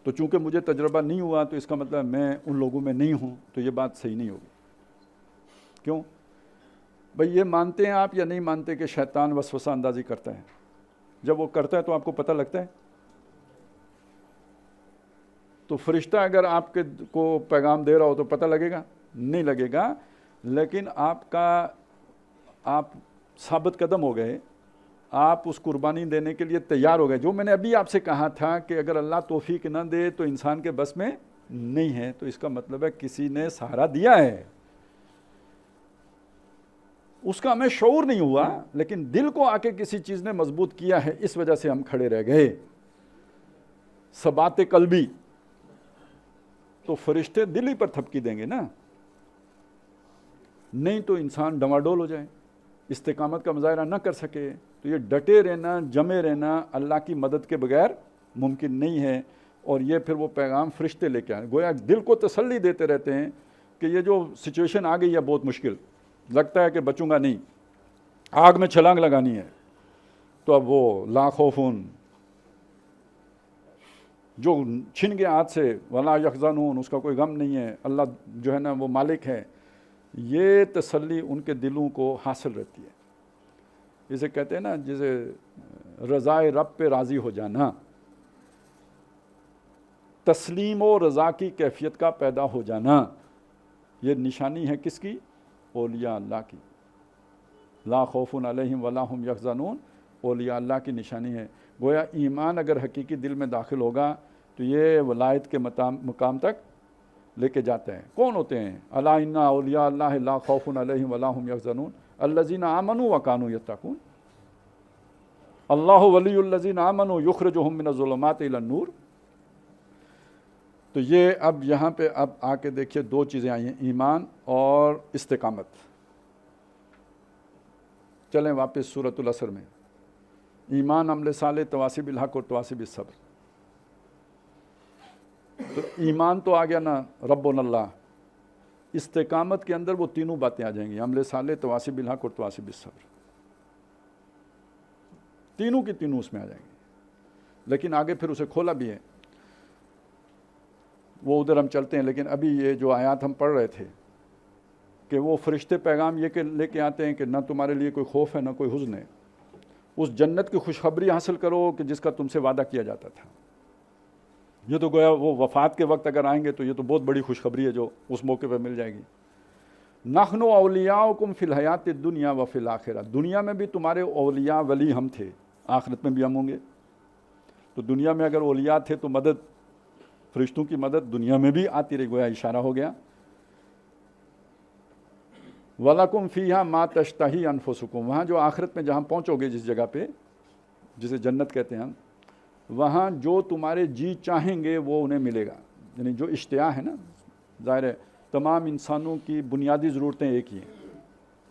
تو چونکہ مجھے تجربہ نہیں ہوا تو اس کا مطلب میں ان لوگوں میں نہیں ہوں، تو یہ بات صحیح نہیں ہوگی۔ کیوں؟ بھئی یہ مانتے ہیں آپ یا نہیں مانتے کہ شیطان وسوسہ اندازی کرتا ہے؟ جب وہ کرتا ہے تو آپ کو پتہ لگتا ہے؟ تو فرشتہ اگر آپ کو پیغام دے رہا ہو تو پتہ لگے گا؟ نہیں لگے گا، لیکن آپ ثابت قدم ہو گئے، آپ اس قربانی دینے کے لیے تیار ہو گئے۔ جو میں نے ابھی آپ سے کہا تھا کہ اگر اللہ توفیق نہ دے تو انسان کے بس میں نہیں ہے، تو اس کا مطلب ہے کسی نے سہارا دیا ہے، اس کا ہمیں شعور نہیں ہوا، لیکن دل کو آ کے کسی چیز نے مضبوط کیا ہے، اس وجہ سے ہم کھڑے رہ گئے۔ ثبات قلبی، تو فرشتے دل ہی پر تھپکی دیں گے نا، نہیں تو انسان ڈواڈول ہو جائے، استقامت کا مظاہرہ نہ کر سکے۔ تو یہ ڈٹے رہنا، جمے رہنا اللہ کی مدد کے بغیر ممکن نہیں ہے، اور یہ پھر وہ پیغام فرشتے لے کے آئیں، گویا دل کو تسلی دیتے رہتے ہیں کہ یہ جو سچویشن آ گئی ہے بہت مشکل لگتا ہے کہ بچوں گا نہیں، آگ میں چھلانگ لگانی ہے، تو اب وہ لا خوفون جو چھن گیا ہاتھ سے، ولا یحزنون، اس کا کوئی غم نہیں ہے، اللہ جو ہے نا وہ مالک ہے، یہ تسلی ان کے دلوں کو حاصل رہتی ہے۔ جسے کہتے ہیں نا، جسے رضائے رب پہ راضی ہو جانا، تسلیم و رضا کی کیفیت کا پیدا ہو جانا، یہ نشانی ہے کس کی؟ اولیاء اللہ کی۔ لا خوف علیہم ولا ہم یحزنون اولیاء اللہ کی نشانی ہے۔ گویا ایمان اگر حقیقی دل میں داخل ہوگا تو یہ ولایت کے مقام تک لے کے جاتا ہے۔ کون ہوتے ہیں؟ الا ان اولیاء اللہ لا خوف علیہم ولا ہم یحزنون الذین آمنوا وکانوا یتقون۔ اللہ ولی الذین آمنوا یخرجہم من الظلمات الی النور۔ تو یہ اب یہاں پہ اب آ کے دیکھیے دو چیزیں آئی ہیں، ایمان اور استقامت۔ چلیں واپس سورۃ العصر میں، ایمان، عمل صالح، تواصی بالحق اور تواصی بالصبر۔ تو ایمان تو آ گیا نا، ربنا اللہ، استقامت کے اندر وہ تینوں باتیں آ جائیں گی، عمل صالح، تواصی بالحق اور تواصی بالصبر، تینوں کی تینوں اس میں آ جائیں گی۔ لیکن آگے پھر اسے کھولا بھی ہے، وہ ادھر ہم چلتے ہیں۔ لیکن ابھی یہ جو آیات ہم پڑھ رہے تھے کہ وہ فرشتے پیغام یہ لے کے آتے ہیں کہ نہ تمہارے لیے کوئی خوف ہے نہ کوئی حزن ہے، اس جنت کی خوشخبری حاصل کرو کہ جس کا تم سے وعدہ کیا جاتا تھا۔ یہ تو گویا وہ وفات کے وقت اگر آئیں گے تو یہ تو بہت بڑی خوشخبری ہے جو اس موقع پہ مل جائے گی۔ نحن اولیاؤکم فی الحیات الدنیا و فی الآخرہ، دنیا میں بھی تمہارے اولیاء ولی ہم تھے، آخرت میں بھی ہم ہوں گے۔ تو دنیا میں اگر اولیاء تھے تو مدد، فرشتوں کی مدد دنیا میں بھی آتی رہی، گویا اشارہ ہو گیا۔ وَلَكُمْ فِيهَا مَا تَشْتَهِي أَنفُسُكُمْ، وہاں جو آخرت میں جہاں پہنچو گے جس جگہ پہ، جسے جنت کہتے ہیں ہم، وہاں جو تمہارے جی چاہیں گے وہ انہیں ملے گا. یعنی جو اشتہا ہے نا، ظاہر ہے تمام انسانوں کی بنیادی ضرورتیں ایک ہی ہیں.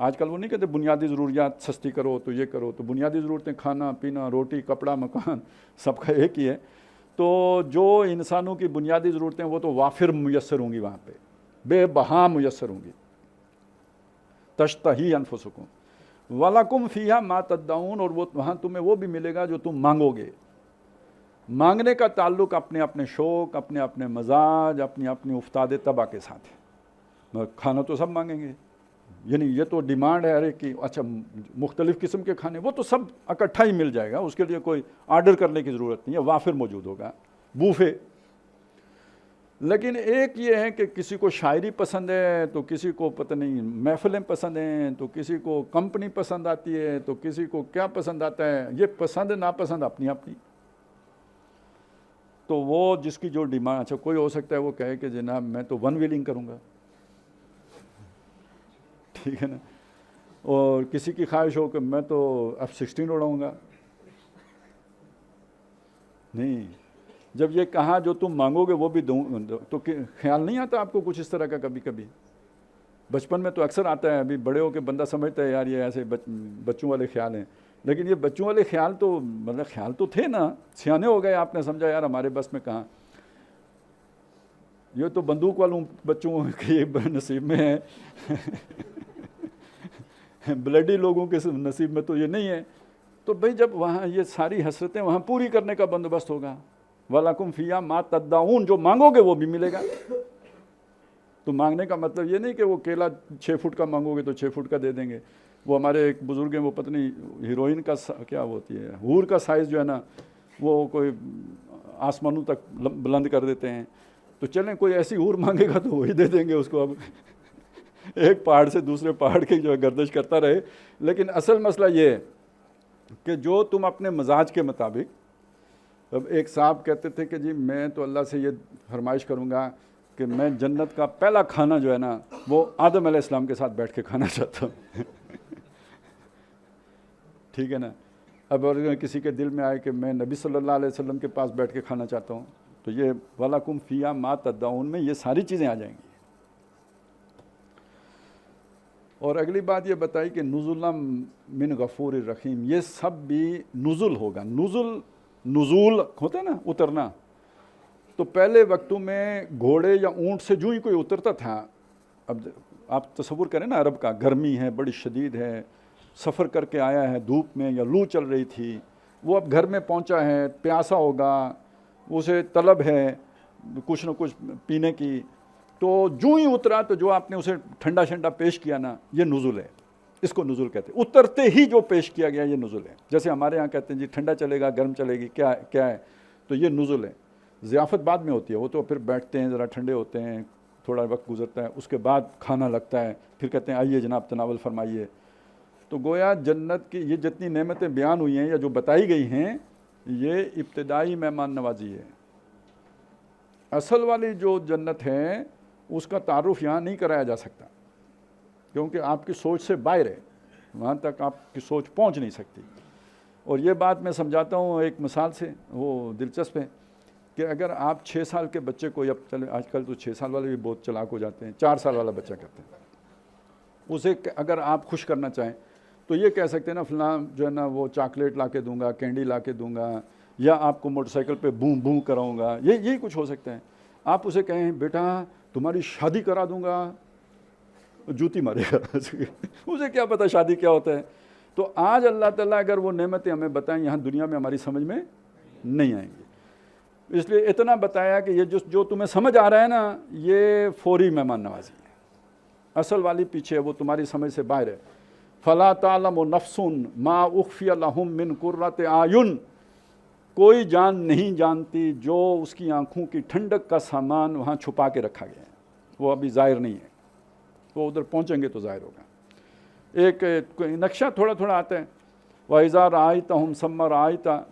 آج کل وہ نہیں کہتے بنیادی ضروریات سستی کرو تو یہ کرو، تو بنیادی ضرورتیں کھانا پینا روٹی کپڑا مکان سب کا ایک ہی ہے. تو جو انسانوں کی بنیادی ضرورتیں وہ تو وافر میسر ہوں گی، وہاں پہ بے بہا میسر ہوں گی. تشتہی انفسکم وَلَكُمْ فِيهَا مَا تَدَّعُونَ، اور وہ وہاں تمہیں وہ بھی ملے گا جو تم مانگو گے. مانگنے کا تعلق اپنے اپنے شوق، اپنے اپنے مزاج، اپنی اپنی افتاد طبع کے ساتھ ہے. کھانا تو سب مانگیں گے، یعنی یہ تو ڈیمانڈ ہے ہر ایک کی. اچھا مختلف قسم کے کھانے وہ تو سب اکٹھا ہی مل جائے گا، اس کے لیے کوئی آرڈر کرنے کی ضرورت نہیں ہے، وافر موجود ہوگا، بوفے. لیکن ایک یہ ہے کہ کسی کو شاعری پسند ہے تو کسی کو پتہ نہیں محفلیں پسند ہیں، تو کسی کو کمپنی پسند آتی ہے، تو کسی کو کیا پسند آتا ہے. یہ پسند ناپسند اپنی اپنی. تو وہ جس کی جو ڈیمانڈ، اچھا کوئی ہو سکتا ہے وہ کہے کہ جناب میں تو ون ویلنگ کروں گا، ٹھیک ہے نا، اور کسی کی خواہش ہو کہ میں تو F-16 اڑاؤں گا. نہیں، جب یہ کہا جو تم مانگو گے وہ بھی دوں، تو خیال نہیں آتا آپ کو کچھ اس طرح کا کبھی کبھی؟ بچپن میں تو اکثر آتا ہے، ابھی بڑے ہو کے بندہ سمجھتا ہے یار یہ ایسے بچوں والے خیال ہیں، لیکن یہ بچوں والے خیال تو مطلب خیال تو تھے نا، سیانے ہو گئے آپ نے سمجھا یار ہمارے بس میں کہاں. یہ تو بندوق والوں بچوں کے نصیب میں ہے، بلڈی لوگوں کے نصیب میں تو یہ نہیں ہے. تو بھئی جب وہاں یہ ساری حسرتیں وہاں پوری کرنے کا بندوبست ہوگا. وَلَكُمْ فِيهَا مَا تَدَّعُونَ، جو مانگو گے وہ بھی ملے گا. تو مانگنے کا مطلب یہ نہیں کہ وہ کیلا 6 فٹ کا مانگو گے تو 6 فٹ کا دے دیں گے. وہ ہمارے ایک بزرگ ہیں، وہ پتنی ہیروئن کا کیا ہوتی ہے، حور کا سائز جو ہے نا وہ کوئی آسمانوں تک بلند کر دیتے ہیں. تو چلیں کوئی ایسی حور مانگے گا تو وہی دے دیں گے اس کو، اب ایک پہاڑ سے دوسرے پہاڑ کی جو ہے گردش کرتا رہے. لیکن اصل مسئلہ یہ ہے کہ جو تم اپنے مزاج کے مطابق. اب ایک صاحب کہتے تھے کہ جی میں تو اللہ سے یہ فرمائش کروں گا کہ میں جنت کا پہلا کھانا جو ہے نا وہ آدم علیہ السلام کے ساتھ بیٹھ کے کھانا چاہتا ہوں. ٹھیک ہے نا. اب اگر کسی کے دل میں آئے کہ میں نبی صلی اللہ علیہ وسلم کے پاس بیٹھ کے کھانا چاہتا ہوں، تو یہ وَلَكُمْ فِيهَا مَا تَدَّعُونَ میں یہ ساری چیزیں آ جائیں گی. اور اگلی بات یہ بتائی کہ نزلا من غفور الرحیم، یہ سب بھی نزل ہوگا. نزول ہوتا ہے نا اترنا. تو پہلے وقتوں میں گھوڑے یا اونٹ سے جو ہی کوئی اترتا تھا، اب آپ تصور کریں نا عرب کا، گرمی ہے بڑی شدید ہے، سفر کر کے آیا ہے دھوپ میں یا لو چل رہی تھی، وہ اب گھر میں پہنچا ہے، پیاسا ہوگا، اسے طلب ہے کچھ نہ کچھ پینے کی. تو جو ہی اترا تو جو آپ نے اسے ٹھنڈا شنڈا پیش کیا نا، یہ نزول ہے. اس کو نزول کہتے ہیں. اترتے ہی جو پیش کیا گیا یہ نزول ہے. جیسے ہمارے ہاں کہتے ہیں جی ٹھنڈا چلے گا گرم چلے گی، کیا ہے، تو یہ نزول ہے. ضیافت بعد میں ہوتی ہے، وہ تو پھر بیٹھتے ہیں ذرا ٹھنڈے ہوتے ہیں، تھوڑا وقت گزرتا ہے، اس کے بعد کھانا لگتا ہے، پھر کہتے ہیں آئیے جناب تناول فرمائیے. تو گویا جنت کی یہ جتنی نعمتیں بیان ہوئی ہیں یا جو بتائی گئی ہیں، یہ ابتدائی مہمان نوازی ہے. اصل والی جو جنت ہے اس کا تعارف یہاں نہیں کرایا جا سکتا، کیونکہ آپ کی سوچ سے باہر ہے، وہاں تک آپ کی سوچ پہنچ نہیں سکتی. اور یہ بات میں سمجھاتا ہوں ایک مثال سے، وہ دلچسپ ہے کہ اگر آپ 6 سال کے بچے کو، یا چلے آج کل تو 6 سال والے بھی بہت چلاک ہو جاتے ہیں، 4 سال والا بچہ کہتے ہیں، اسے اگر آپ خوش کرنا چاہیں تو یہ کہہ سکتے ہیں نا فلاں جو ہے نا وہ چاکلیٹ لا کے دوں گا، کینڈی لا کے دوں گا، یا آپ کو موٹر سائیکل پہ بوں بوں کراؤں گا، یہی کچھ ہو سکتا ہے. آپ اسے کہیں بیٹا تمہاری شادی کرا دوں گا، جوتی مارے گا. اسے کیا پتہ شادی کیا ہوتا ہے. تو آج اللہ تعالیٰ اگر وہ نعمتیں ہمیں بتائیں یہاں دنیا میں ہماری سمجھ میں نہیں آئیں گی. اس لیے اتنا بتایا کہ یہ جو تمہیں سمجھ آ رہا ہے نا یہ فوری مہمان نوازی ہے، اصل والی پیچھے ہے، وہ تمہاری سمجھ سے باہر ہے. فَلَا تَعْلَمُ نَفْسٌ مَا أُخْفِيَ لَهُم مِّن قُرَّةِ أَعْيُنٍ، کوئی جان نہیں جانتی جو اس کی آنکھوں کی ٹھنڈک کا سامان وہاں چھپا کے رکھا گیا ہے، وہ ابھی ظاہر نہیں ہے، وہ ادھر پہنچیں گے تو ظاہر ہوگا. ایک نقشہ تھوڑا تھوڑا آتا ہے. وَإِذَا رَأَيْتَهُمْ ثَمَّ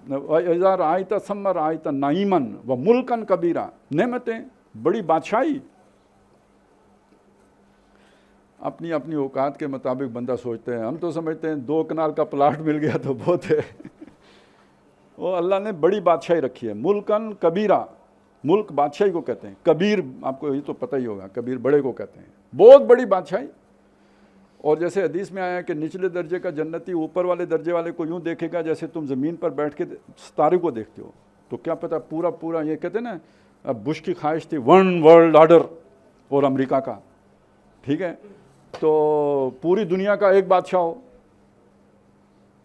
وَإِذَا رَأَيْتَ ثَمَّ رَأَيْتَ نَعِيمًا وَمُلْكًا كَبِيرًا، نعمتیں، بڑی بادشاہی. اپنی اپنی اوقات کے مطابق بندہ سوچتے ہیں. ہم تو سمجھتے ہیں 2 کنال کا پلاٹ مل گیا تو بہت ہے. وہ اللہ نے بڑی بادشاہی رکھی ہے، ملکن کبیرہ، ملک بادشاہی کو کہتے ہیں، کبیر آپ کو یہ تو پتہ ہی ہوگا، کبیر بڑے کو کہتے ہیں، بہت بڑی بادشاہی۔ اور جیسے حدیث میں آیا کہ نچلے درجے کا جنتی اوپر والے درجے والے کو یوں دیکھے گا جیسے تم زمین پر بیٹھ کے ستارے کو دیکھتے ہو، تو کیا پتہ پورا یہ کہتے ہیں نا، بش کی خواہش تھی ون ورلڈ آرڈر اور امریکہ کا، ٹھیک ہے، تو پوری دنیا کا ایک بادشاہ ہو،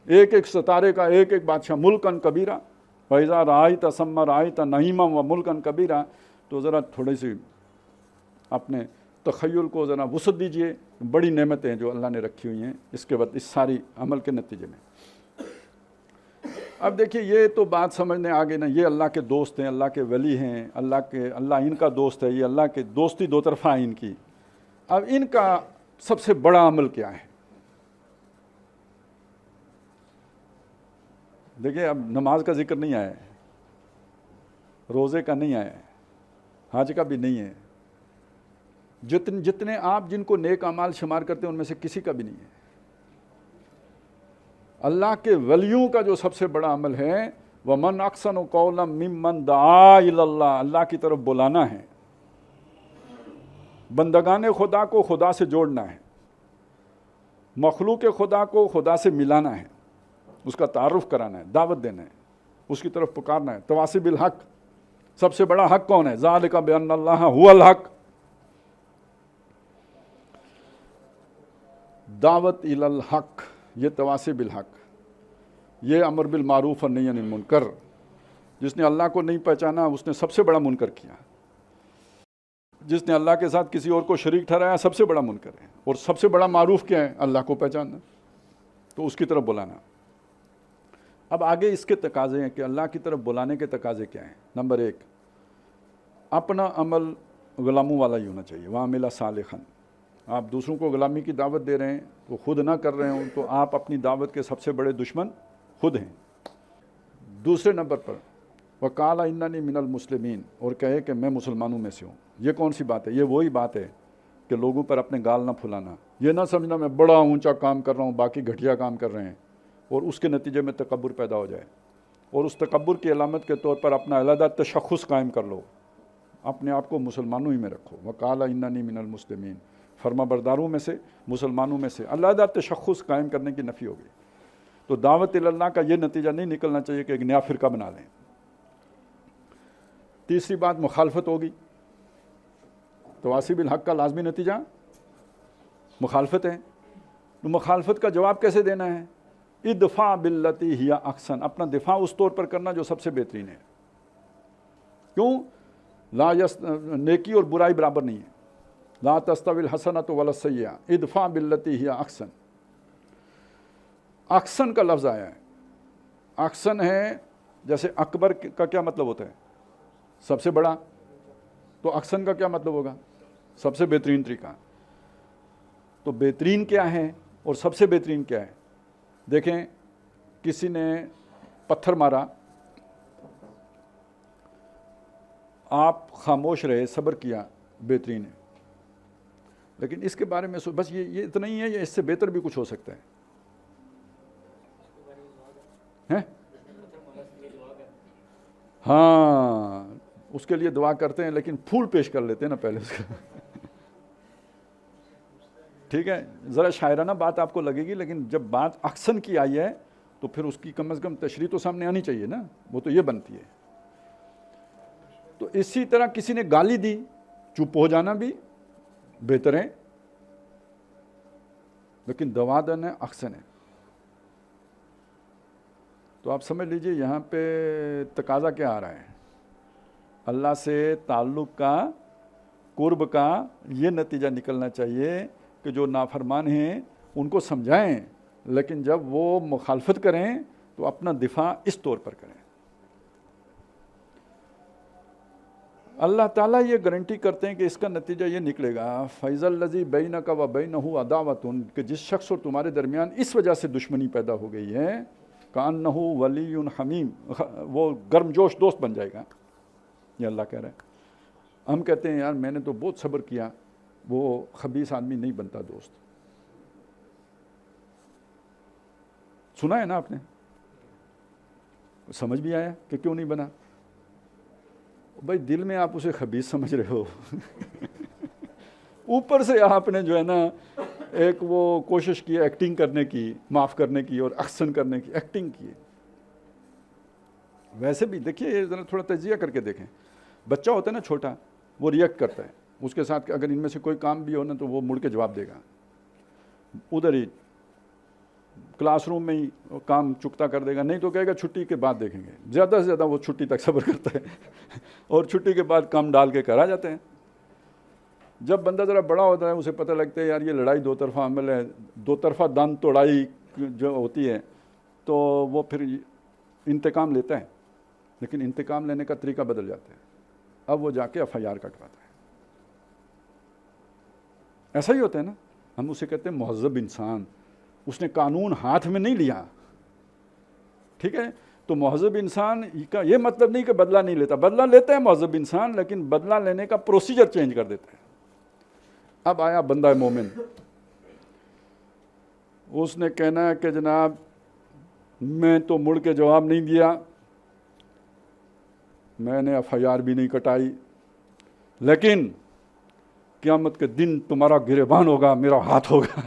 ایک ایک ستارے کا ایک ایک بادشاہ، ملکن کبیرہ، فَإِذَا رَأَيْتَ ثَمَّ رَأَيْتَ نَعِيمًا وَمُلْكًا کبیرہ۔ تو ذرا تھوڑی سی اپنے تخیل کو ذرا وسعت دیجئے، بڑی نعمتیں جو اللہ نے رکھی ہوئی ہیں اس کے بعد اس ساری عمل کے نتیجے میں۔ اب دیکھیے یہ تو بات سمجھنے آگے نا، یہ اللہ کے دوست ہیں، اللہ کے ولی ہیں، اللہ ان کا دوست ہے، یہ اللہ کے دوستی دو طرفہ ہے ان کی۔ اب ان کا سب سے بڑا عمل کیا ہے؟ دیکھیے اب نماز کا ذکر نہیں آیا ہے، روزے کا نہیں آیا ہے، حج کا بھی نہیں ہے، جتنے آپ جن کو نیک اعمال شمار کرتے ہیں ان میں سے کسی کا بھی نہیں ہے۔ اللہ کے ولیوں کا جو سب سے بڑا عمل ہے وَمَنْ أَحْسَنُ قَوْلًا مِّمَّنْ دَعَا إِلَى اللَّهِ، اللہ کی طرف بلانا ہے، بندگان خدا کو خدا سے جوڑنا ہے، مخلوق خدا کو خدا سے ملانا ہے، اس کا تعارف کرانا ہے، دعوت دینا ہے، اس کی طرف پکارنا ہے، تواصی بالحق۔ سب سے بڑا حق کون ہے؟ ذَلِكَ بِأَنَّ اللَّهَ هُوَ الْحَقُّ۔ دعوت الی الحق، یہ تواصی بالحق، یہ امر بالمعروف اور نہی عن المنکر۔ جس نے اللہ کو نہیں پہچانا اس نے سب سے بڑا منکر کیا، جس نے اللہ کے ساتھ کسی اور کو شریک ٹھہرایا سب سے بڑا منکر ہے۔ اور سب سے بڑا معروف کیا ہے؟ اللہ کو پہچاننا، تو اس کی طرف بلانا۔ اب آگے اس کے تقاضے ہیں کہ اللہ کی طرف بلانے کے تقاضے کیا ہیں؟ نمبر 1، اپنا عمل غلاموں والا ہی ہونا چاہیے، وَعَمِلَ صَالِحًا۔ آپ دوسروں کو غلامی کی دعوت دے رہے ہیں تو خود نہ کر رہے ہوں تو آپ اپنی دعوت کے سب سے بڑے دشمن خود ہیں۔ دوسرے نمبر پر وَقَالَ إِنَّنِي مِنَ الْمُسْلِمِينَ، اور کہے کہ میں مسلمانوں میں سے ہوں۔ یہ کون سی بات ہے؟ یہ وہی بات ہے کہ لوگوں پر اپنے گال نہ پھلانا، یہ نہ سمجھنا میں بڑا اونچا کام کر رہا ہوں باقی گھٹیا کام کر رہے ہیں، اور اس کے نتیجے میں تکبر پیدا ہو جائے، اور اس تکبر کی علامت کے طور پر اپنا علیحدہ تشخص قائم کر لو، اپنے آپ کو مسلمانوں ہی میں رکھو۔ وَقَالَ إِنَّنِي مِنَ الْمُسْلِمِينَ، فرما برداروں میں سے، مسلمانوں میں سے، علیحدہ تشخص قائم کرنے کی نفی ہوگی۔ تو دعوت اللہ کا یہ نتیجہ نہیں نکلنا چاہیے کہ ایک نیا فرقہ بنا لیں۔ تیسری بات مخالفت ہوگی، تواصی بالحق کا لازمی نتیجہ مخالفت ہے۔ تو مخالفت کا جواب کیسے دینا ہے؟ ادفع باللتی ہی احسن، اپنا دفاع اس طور پر کرنا جو سب سے بہترین ہے۔ کیوں؟ نیکی اور برائی برابر نہیں ہے۔ لا تستوی الحسنۃ ولا السیئۃ ادفع باللتی ہی احسن۔ احسن کا لفظ آیا ہے، احسن ہے، جیسے اکبر کا کیا مطلب ہوتا ہے؟ سب سے بڑا، تو احسن کا کیا مطلب ہوگا؟ سب سے بہترین طریقہ۔ تو بہترین کیا ہے اور سب سے بہترین کیا ہے؟ دیکھیں، کسی نے پتھر مارا، آپ خاموش رہے، صبر کیا، بہترین ہے۔ لیکن اس کے بارے میں بس یہ اتنا ہی ہے یا اس سے بہتر بھی کچھ ہو سکتا ہے؟ ہاں، اس کے لیے دعا کرتے ہیں لیکن پھول پیش کر لیتے ہیں نا پہلے اس کا۔ ٹھیک ہے، ذرا شاعرانہ بات آپ کو لگے گی، لیکن جب بات احسن کی آئی ہے تو پھر اس کی کم از کم تشریح تو سامنے آنی چاہیے نا، وہ تو یہ بنتی ہے۔ تو اسی طرح کسی نے گالی دی، چپ ہو جانا بھی بہتر ہے، لیکن دوا دینا احسن ہے۔ تو آپ سمجھ لیجئے یہاں پہ تقاضا کیا آ رہا ہے؟ اللہ سے تعلق کا، قرب کا یہ نتیجہ نکلنا چاہیے کہ جو نافرمان ہیں ان کو سمجھائیں، لیکن جب وہ مخالفت کریں تو اپنا دفاع اس طور پر کریں۔ اللہ تعالیٰ یہ گارنٹی کرتے ہیں کہ اس کا نتیجہ یہ نکلے گا، فَإِذَا الَّذِي بَيْنَكَ وَبَيْنَهُ عَدَاوَةٌ، کہ جس شخص اور تمہارے درمیان اس وجہ سے دشمنی پیدا ہو گئی ہے، كَأَنَّهُ وَلِيٌّ حَمِيمٌ، وہ گرم جوش دوست بن جائے گا۔ یہ اللہ کہہ رہا ہے۔ ہم کہتے ہیں یار میں نے تو بہت صبر کیا، وہ خبیث آدمی نہیں بنتا دوست۔ سنا ہے نا آپ نے؟ سمجھ بھی آیا کہ کیوں نہیں بنا؟ بھائی دل میں آپ اسے خبیث سمجھ رہے ہو اوپر سے آپ نے جو ہے نا ایک وہ کوشش کی ایکٹنگ کرنے کی، معاف کرنے کی اور احسن کرنے کی ایکٹنگ کی۔ ویسے بھی دیکھیے ذرا تھوڑا تجزیہ کر کے دیکھیں، بچہ ہوتا ہے نا چھوٹا، وہ ریئیکٹ کرتا ہے، اس کے ساتھ اگر ان میں سے کوئی کام بھی ہو نا تو وہ مڑ کے جواب دے گا، ادھر ہی کلاس روم میں ہی کام چکتا کر دے گا، نہیں تو کہے گا چھٹی کے بعد دیکھیں گے، زیادہ سے زیادہ وہ چھٹی تک صبر کرتا ہے اور چھٹی کے بعد کام ڈال کے کرا جاتے ہیں۔ جب بندہ ذرا بڑا ہوتا ہے اسے پتہ لگتا ہے یار یہ لڑائی دو طرفہ عمل ہے، دو طرفہ دان توڑائی جو ہوتی ہے، تو وہ پھر انتقام لیتا ہے، لیکن انتقام لینے کا طریقہ بدل جاتا ہے، اب وہ جا کے ایف آئی آر کٹواتا ہے۔ ایسا ہی ہوتا ہے نا، ہم اسے کہتے ہیں مہذب انسان، اس نے قانون ہاتھ میں نہیں لیا، ٹھیک ہے؟ تو مہذب انسان کا یہ مطلب نہیں کہ بدلہ نہیں لیتا، بدلہ لیتا ہے مہذب انسان، لیکن بدلہ لینے کا پروسیجر چینج کر دیتا ہے۔ اب آیا بندہ مومن، اس نے کہنا ہے کہ جناب میں تو مڑ کے جواب نہیں دیا، میں نے ایف آئی آر بھی نہیں کٹائی، لیکن قیامت کے دن تمہارا گریبان ہوگا، میرا ہاتھ ہوگا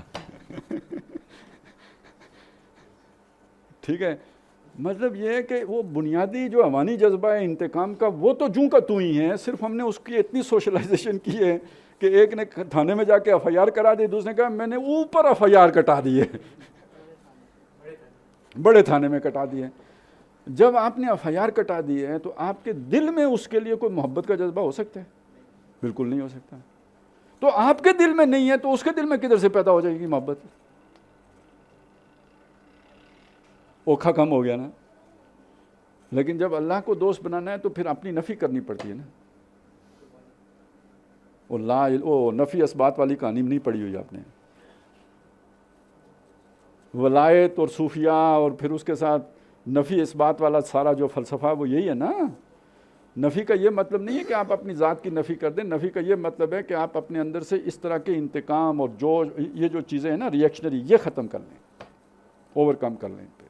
ٹھیک ہے؟ مطلب یہ ہے کہ وہ بنیادی جو عوانی جذبہ ہے انتقام کا، وہ تو جوں کا تو ہی ہے، صرف ہم نے اس کی اتنی سوشلائزیشن کی ہے کہ ایک نے تھانے میں جا کے ایف آئی آر کرا دی، دوسرے نے کہا میں نے اوپر ایف آئی آر کٹا دیے بڑے تھانے میں کٹا دیے۔ جب آپ نے ایف آئی آر کٹا دی ہے تو آپ کے دل میں اس کے لیے کوئی محبت کا جذبہ ہو سکتا ہے؟ بالکل نہیں ہو سکتا۔ تو آپ کے دل میں نہیں ہے تو اس کے دل میں کدھر سے پیدا ہو جائے گی محبت؟ اوکھا کم ہو گیا نا۔ لیکن جب اللہ کو دوست بنانا ہے تو پھر اپنی نفی کرنی پڑتی ہے نا۔ وہ نفی اثبات والی کہانی نہیں پڑھی ہوئی آپ نے؟ ولایت اور صوفیہ اور پھر اس کے ساتھ نفی اثبات والا سارا جو فلسفہ وہ یہی ہے نا۔ نفی کا یہ مطلب نہیں ہے کہ آپ اپنی ذات کی نفی کر دیں، نفی کا یہ مطلب ہے کہ آپ اپنے اندر سے اس طرح کے انتقام اور جو یہ جو چیزیں ہیں نا ریئیکشنری، یہ ختم کر لیں، اوور کم کر لیں ان پہ،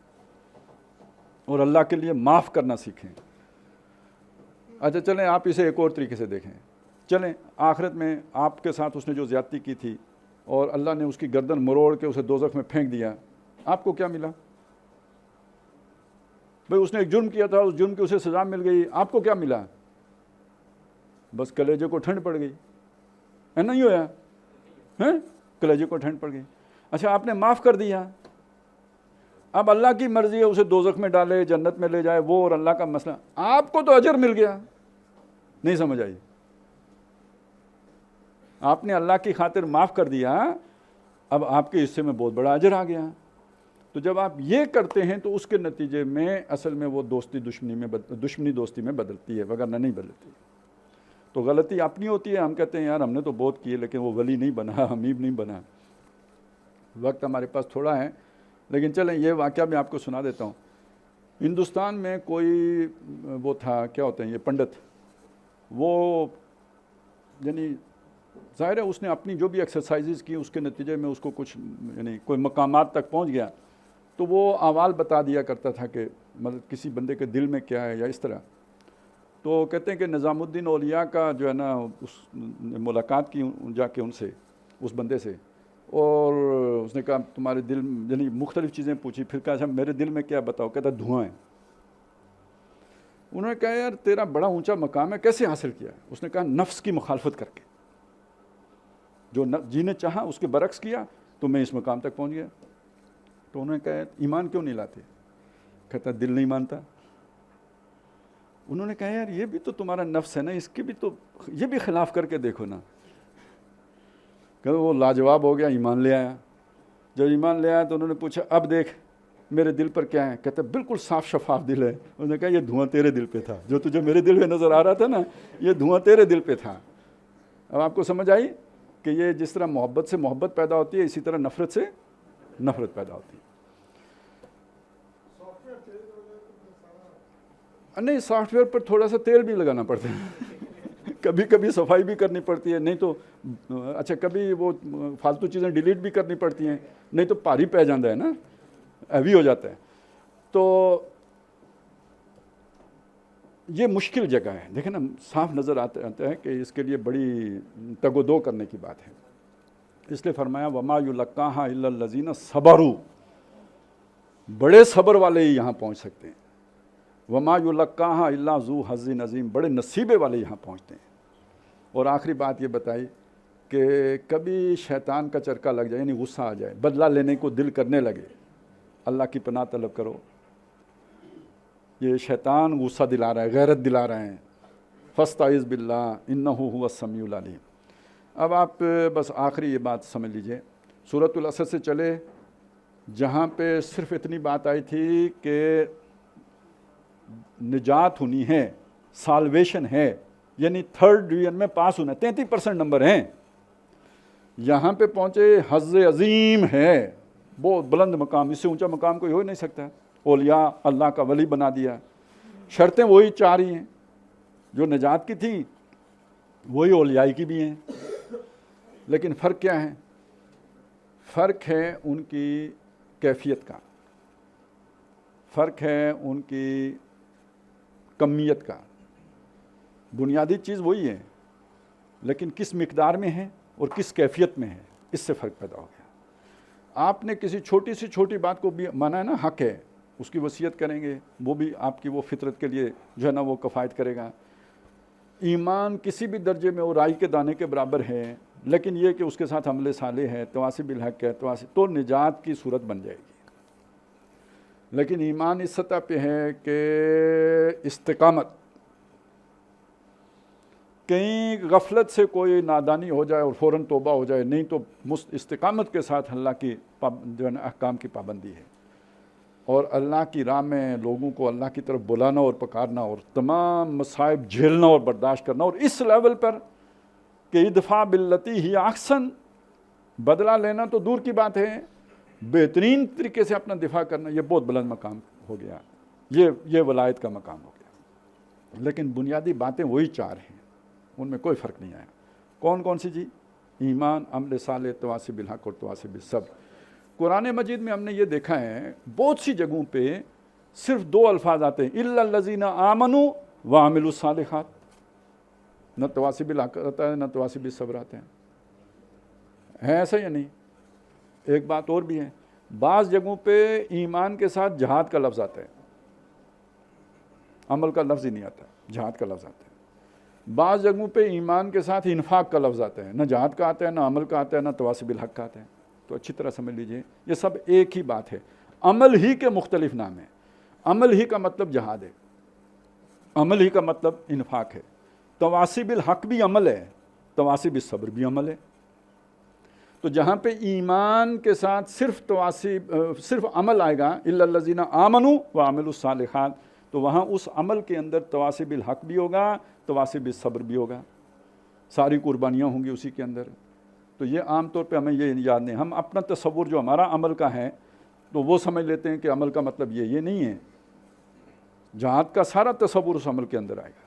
اور اللہ کے لیے معاف کرنا سیکھیں۔ اچھا چلیں آپ اسے ایک اور طریقے سے دیکھیں، چلیں آخرت میں آپ کے ساتھ اس نے جو زیادتی کی تھی اور اللہ نے اس کی گردن مروڑ کے اسے دوزخ میں پھینک دیا، آپ کو کیا ملا؟ بھئی اس نے ایک جرم کیا تھا، اس جرم کی اسے سزا مل گئی، آپ کو کیا ملا؟ بس کلیجے کو ٹھنڈ پڑ گئی، ہے نہیں ہویا؟ کلیجے کو ٹھنڈ پڑ گئی۔ اچھا آپ نے معاف کر دیا، اب اللہ کی مرضی ہے اسے دوزخ میں ڈالے جنت میں لے جائے، وہ اور اللہ کا مسئلہ، آپ کو تو اجر مل گیا۔ نہیں سمجھ آئی؟ آپ نے اللہ کی خاطر معاف کر دیا، اب آپ کے حصے میں بہت بڑا اجر آ گیا۔ تو جب آپ یہ کرتے ہیں تو اس کے نتیجے میں اصل میں وہ دشمنی دوستی میں بدلتی ہے، وگرنہ نہیں بدلتی۔ تو غلطی اپنی ہوتی ہے، ہم کہتے ہیں یار ہم نے تو بہت کیے لیکن وہ ولی نہیں بنا، حمیب نہیں بنا۔ وقت ہمارے پاس تھوڑا ہے، لیکن چلیں یہ واقعہ میں آپ کو سنا دیتا ہوں۔ ہندوستان میں کوئی وہ تھا، کیا ہوتے ہیں یہ پنڈت، وہ یعنی ظاہر ہے اس نے اپنی جو بھی ایکسرسائزز کی اس کے نتیجے میں اس کو کچھ یعنی کوئی مقامات تک پہنچ گیا، تو وہ احوال بتا دیا کرتا تھا کہ مطلب کسی بندے کے دل میں کیا ہے یا اس طرح۔ تو کہتے ہیں کہ نظام الدین اولیاء کا جو ہے نا اس ملاقات کی جا کے ان سے، اس بندے سے، اور اس نے کہا تمہارے دل یعنی مختلف چیزیں پوچھی، پھر کہا اچھا میرے دل میں کیا بتاؤ؟ کہتا دھواں ہے۔ انہوں نے کہا یار تیرا بڑا اونچا مقام ہے، کیسے حاصل کیا؟ اس نے کہا نفس کی مخالفت کر کے، جو جی نے چاہا اس کے برعکس کیا تو میں اس مقام تک پہنچ گیا۔ تو انہوں نے کہا ایمان کیوں نہیں لاتے؟ کہتا دل نہیں مانتا۔ انہوں نے کہا یار یہ بھی تو تمہارا نفس ہے نا، اس کے بھی تو یہ بھی خلاف کر کے دیکھو نا۔ کہ وہ لاجواب ہو گیا، ایمان لے آیا۔ جب ایمان لے آیا تو انہوں نے پوچھا اب دیکھ میرے دل پر کیا ہے؟ کہتا بالکل صاف شفاف دل ہے۔ انہوں نے کہا یہ دھواں تیرے دل پہ تھا، جو تجھے میرے دل میں نظر آ رہا تھا نا، یہ دھواں تیرے دل پہ تھا۔ اب آپ کو سمجھ آئی کہ یہ جس طرح محبت سے محبت پیدا ہوتی ہے، اسی طرح نفرت سے نفرت پیدا ہوتی ہے۔ نہیں، سافٹ ویئر پر تھوڑا سا تیل بھی لگانا پڑتا ہے کبھی کبھی صفائی بھی کرنی پڑتی ہے، نہیں تو اچھا کبھی وہ فالتو چیزیں ڈیلیٹ بھی کرنی پڑتی ہیں، نہیں تو بھاری پہ جاتا ہے نا، ہیوی ہو جاتا ہے۔ تو یہ مشکل جگہ ہے، دیکھیں نا صاف نظر آتا ہے کہ اس کے لیے بڑی تگ و دو کرنے کی بات ہے، اس لیے فرمایا وما یلقاها الا الذین صبروا، بڑے صبر والے ہی یہاں پہنچ سکتے ہیں، وما یلقاها الا ذو حظ عظیم، بڑے نصیبے والے یہاں پہنچتے ہیں۔ اور آخری بات یہ بتائی کہ کبھی شیطان کا چرکا لگ جائے، یعنی غصہ آ جائے، بدلہ لینے کو دل کرنے لگے، اللہ کی پناہ طلب کرو، یہ شیطان غصہ دلا رہا ہے، غیرت دلا رہے ہیں، فاستعذ باللہ انہ هو السمیع العلیم۔ اب آپ بس آخری یہ بات سمجھ لیجئے، سورۃ العصر سے چلے جہاں پہ صرف اتنی بات آئی تھی کہ نجات ہونی ہے، سالویشن ہے، یعنی تھرڈ ڈویژن میں پاس ہونا ہے، 33% نمبر ہیں، یہاں پہ پہنچے حظ عظیم ہے، بہت بلند مقام، اس سے اونچا مقام کوئی ہو ہی نہیں سکتا، اولیاء اللہ کا ولی بنا دیا، شرطیں وہی 4 ہی ہیں جو نجات کی تھیں، وہی اولیاء کی بھی ہیں، لیکن فرق کیا ہے؟ فرق ہے ان کی کیفیت کا، فرق ہے ان کی کمیت کا، بنیادی چیز وہی ہے، لیکن کس مقدار میں ہے اور کس کیفیت میں ہے، اس سے فرق پیدا ہو گیا۔ آپ نے کسی چھوٹی سی چھوٹی بات کو بھی مانا ہے نا حق ہے، اس کی وصیت کریں گے، وہ بھی آپ کی وہ فطرت کے لیے جو ہے نا وہ کفایت کرے گا۔ ایمان کسی بھی درجے میں وہ رائی کے دانے کے برابر ہے، لیکن یہ کہ اس کے ساتھ عمل صالح ہے، تواصی بالحق ہے، تو نجات کی صورت بن جائے گی۔ لیکن ایمان اس سطح پہ ہے کہ استقامت، کہیں غفلت سے کوئی نادانی ہو جائے اور فوراً توبہ ہو جائے، نہیں تو استقامت کے ساتھ اللہ کی جو ہے نا احکام کی پابندی ہے، اور اللہ کی راہ میں لوگوں کو اللہ کی طرف بلانا اور پکارنا اور تمام مصائب جھیلنا اور برداشت کرنا، اور اس لیول پر کہ ادفع باللتی ہی احسن، بدلہ لینا تو دور کی بات ہے، بہترین طریقے سے اپنا دفاع کرنا، یہ بہت بلند مقام ہو گیا، یہ ولایت کا مقام ہو گیا۔ لیکن بنیادی باتیں وہی 4 ہیں، ان میں کوئی فرق نہیں آیا۔ کون کون سی جی؟ ایمان، عمل صالح، تواصی بالحق اور تواصی بالصبر۔ قرآن مجید میں ہم نے یہ دیکھا ہے بہت سی جگہوں پہ صرف 2 الفاظ آتے ہیں، الا الذین آمنوا وعملوا الصالحات، نہ تواصی بالحق آتا ہے نہ تواصی بالصبر آتے ہیں، ہے ایسا یا نہیں؟ ایک بات اور بھی ہے، بعض جگہوں پہ ایمان کے ساتھ جہاد کا لفظ آتا ہے، عمل کا لفظ ہی نہیں آتا، جہاد کا لفظ آتا ہے۔ بعض جگہوں پہ ایمان کے ساتھ انفاق کا لفظ آتا ہے، نہ جہاد کا آتا ہے، نہ عمل کا آتا ہے، نہ تواصی بالحق کا آتا ہے۔ تو اچھی طرح سمجھ لیجئے یہ سب ایک ہی بات ہے، عمل ہی کے مختلف نام ہیں۔ عمل ہی کا مطلب جہاد ہے، عمل ہی کا مطلب انفاق ہے، تواصی بالحق بھی عمل ہے، تواصی بالصبر بھی عمل ہے۔ تو جہاں پہ ایمان کے ساتھ صرف عمل آئے گا، الا الذین آمنوا وعملوا الصالحات، تو وہاں اس عمل کے اندر تواصی بالحق بھی ہوگا، تواصی بالصبر بھی ہوگا، ساری قربانیاں ہوں گی اسی کے اندر۔ تو یہ عام طور پہ ہمیں یہ یاد نہیں، ہم اپنا تصور جو ہمارا عمل کا ہے تو وہ سمجھ لیتے ہیں کہ عمل کا مطلب یہ نہیں ہے، جہاد کا سارا تصور اس عمل کے اندر آئے گا،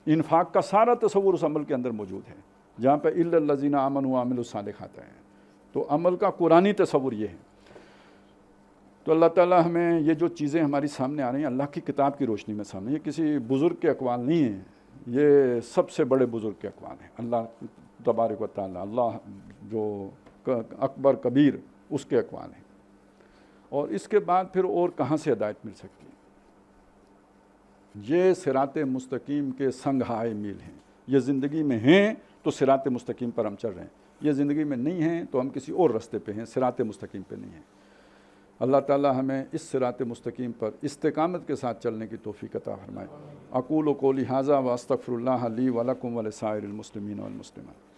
انفاق کا سارا تصور اس عمل کے اندر موجود ہے، جہاں پہ الا الذین آمنوا وعملوا الصالحات ہے۔ تو عمل کا قرآنی تصور یہ ہے۔ تو اللہ تعالیٰ ہمیں یہ جو چیزیں ہماری سامنے آ رہی ہیں اللہ کی کتاب کی روشنی میں سامنے، یہ کسی بزرگ کے اقوال نہیں ہیں، یہ سب سے بڑے بزرگ کے اقوال ہیں، اللہ تبارک و تعالیٰ، اللہ جو اکبر کبیر، اس کے اقوال ہیں۔ اور اس کے بعد پھر اور کہاں سے ہدایت مل سکتی ہے؟ یہ صراط مستقیم کے سنگ ہائے میل ہیں، یہ زندگی میں ہیں تو صراط مستقیم پر ہم چل رہے ہیں، یہ زندگی میں نہیں ہیں تو ہم کسی اور راستے پہ ہیں، صراط مستقیم پہ نہیں ہیں۔ اللہ تعالیٰ ہمیں اس صراط مستقیم پر استقامت کے ساتھ چلنے کی توفیق عطا فرمائے۔ اقول قولی ھذا واستغفر اللہ لی ولکم ولسائر المسلمین والمسلمات۔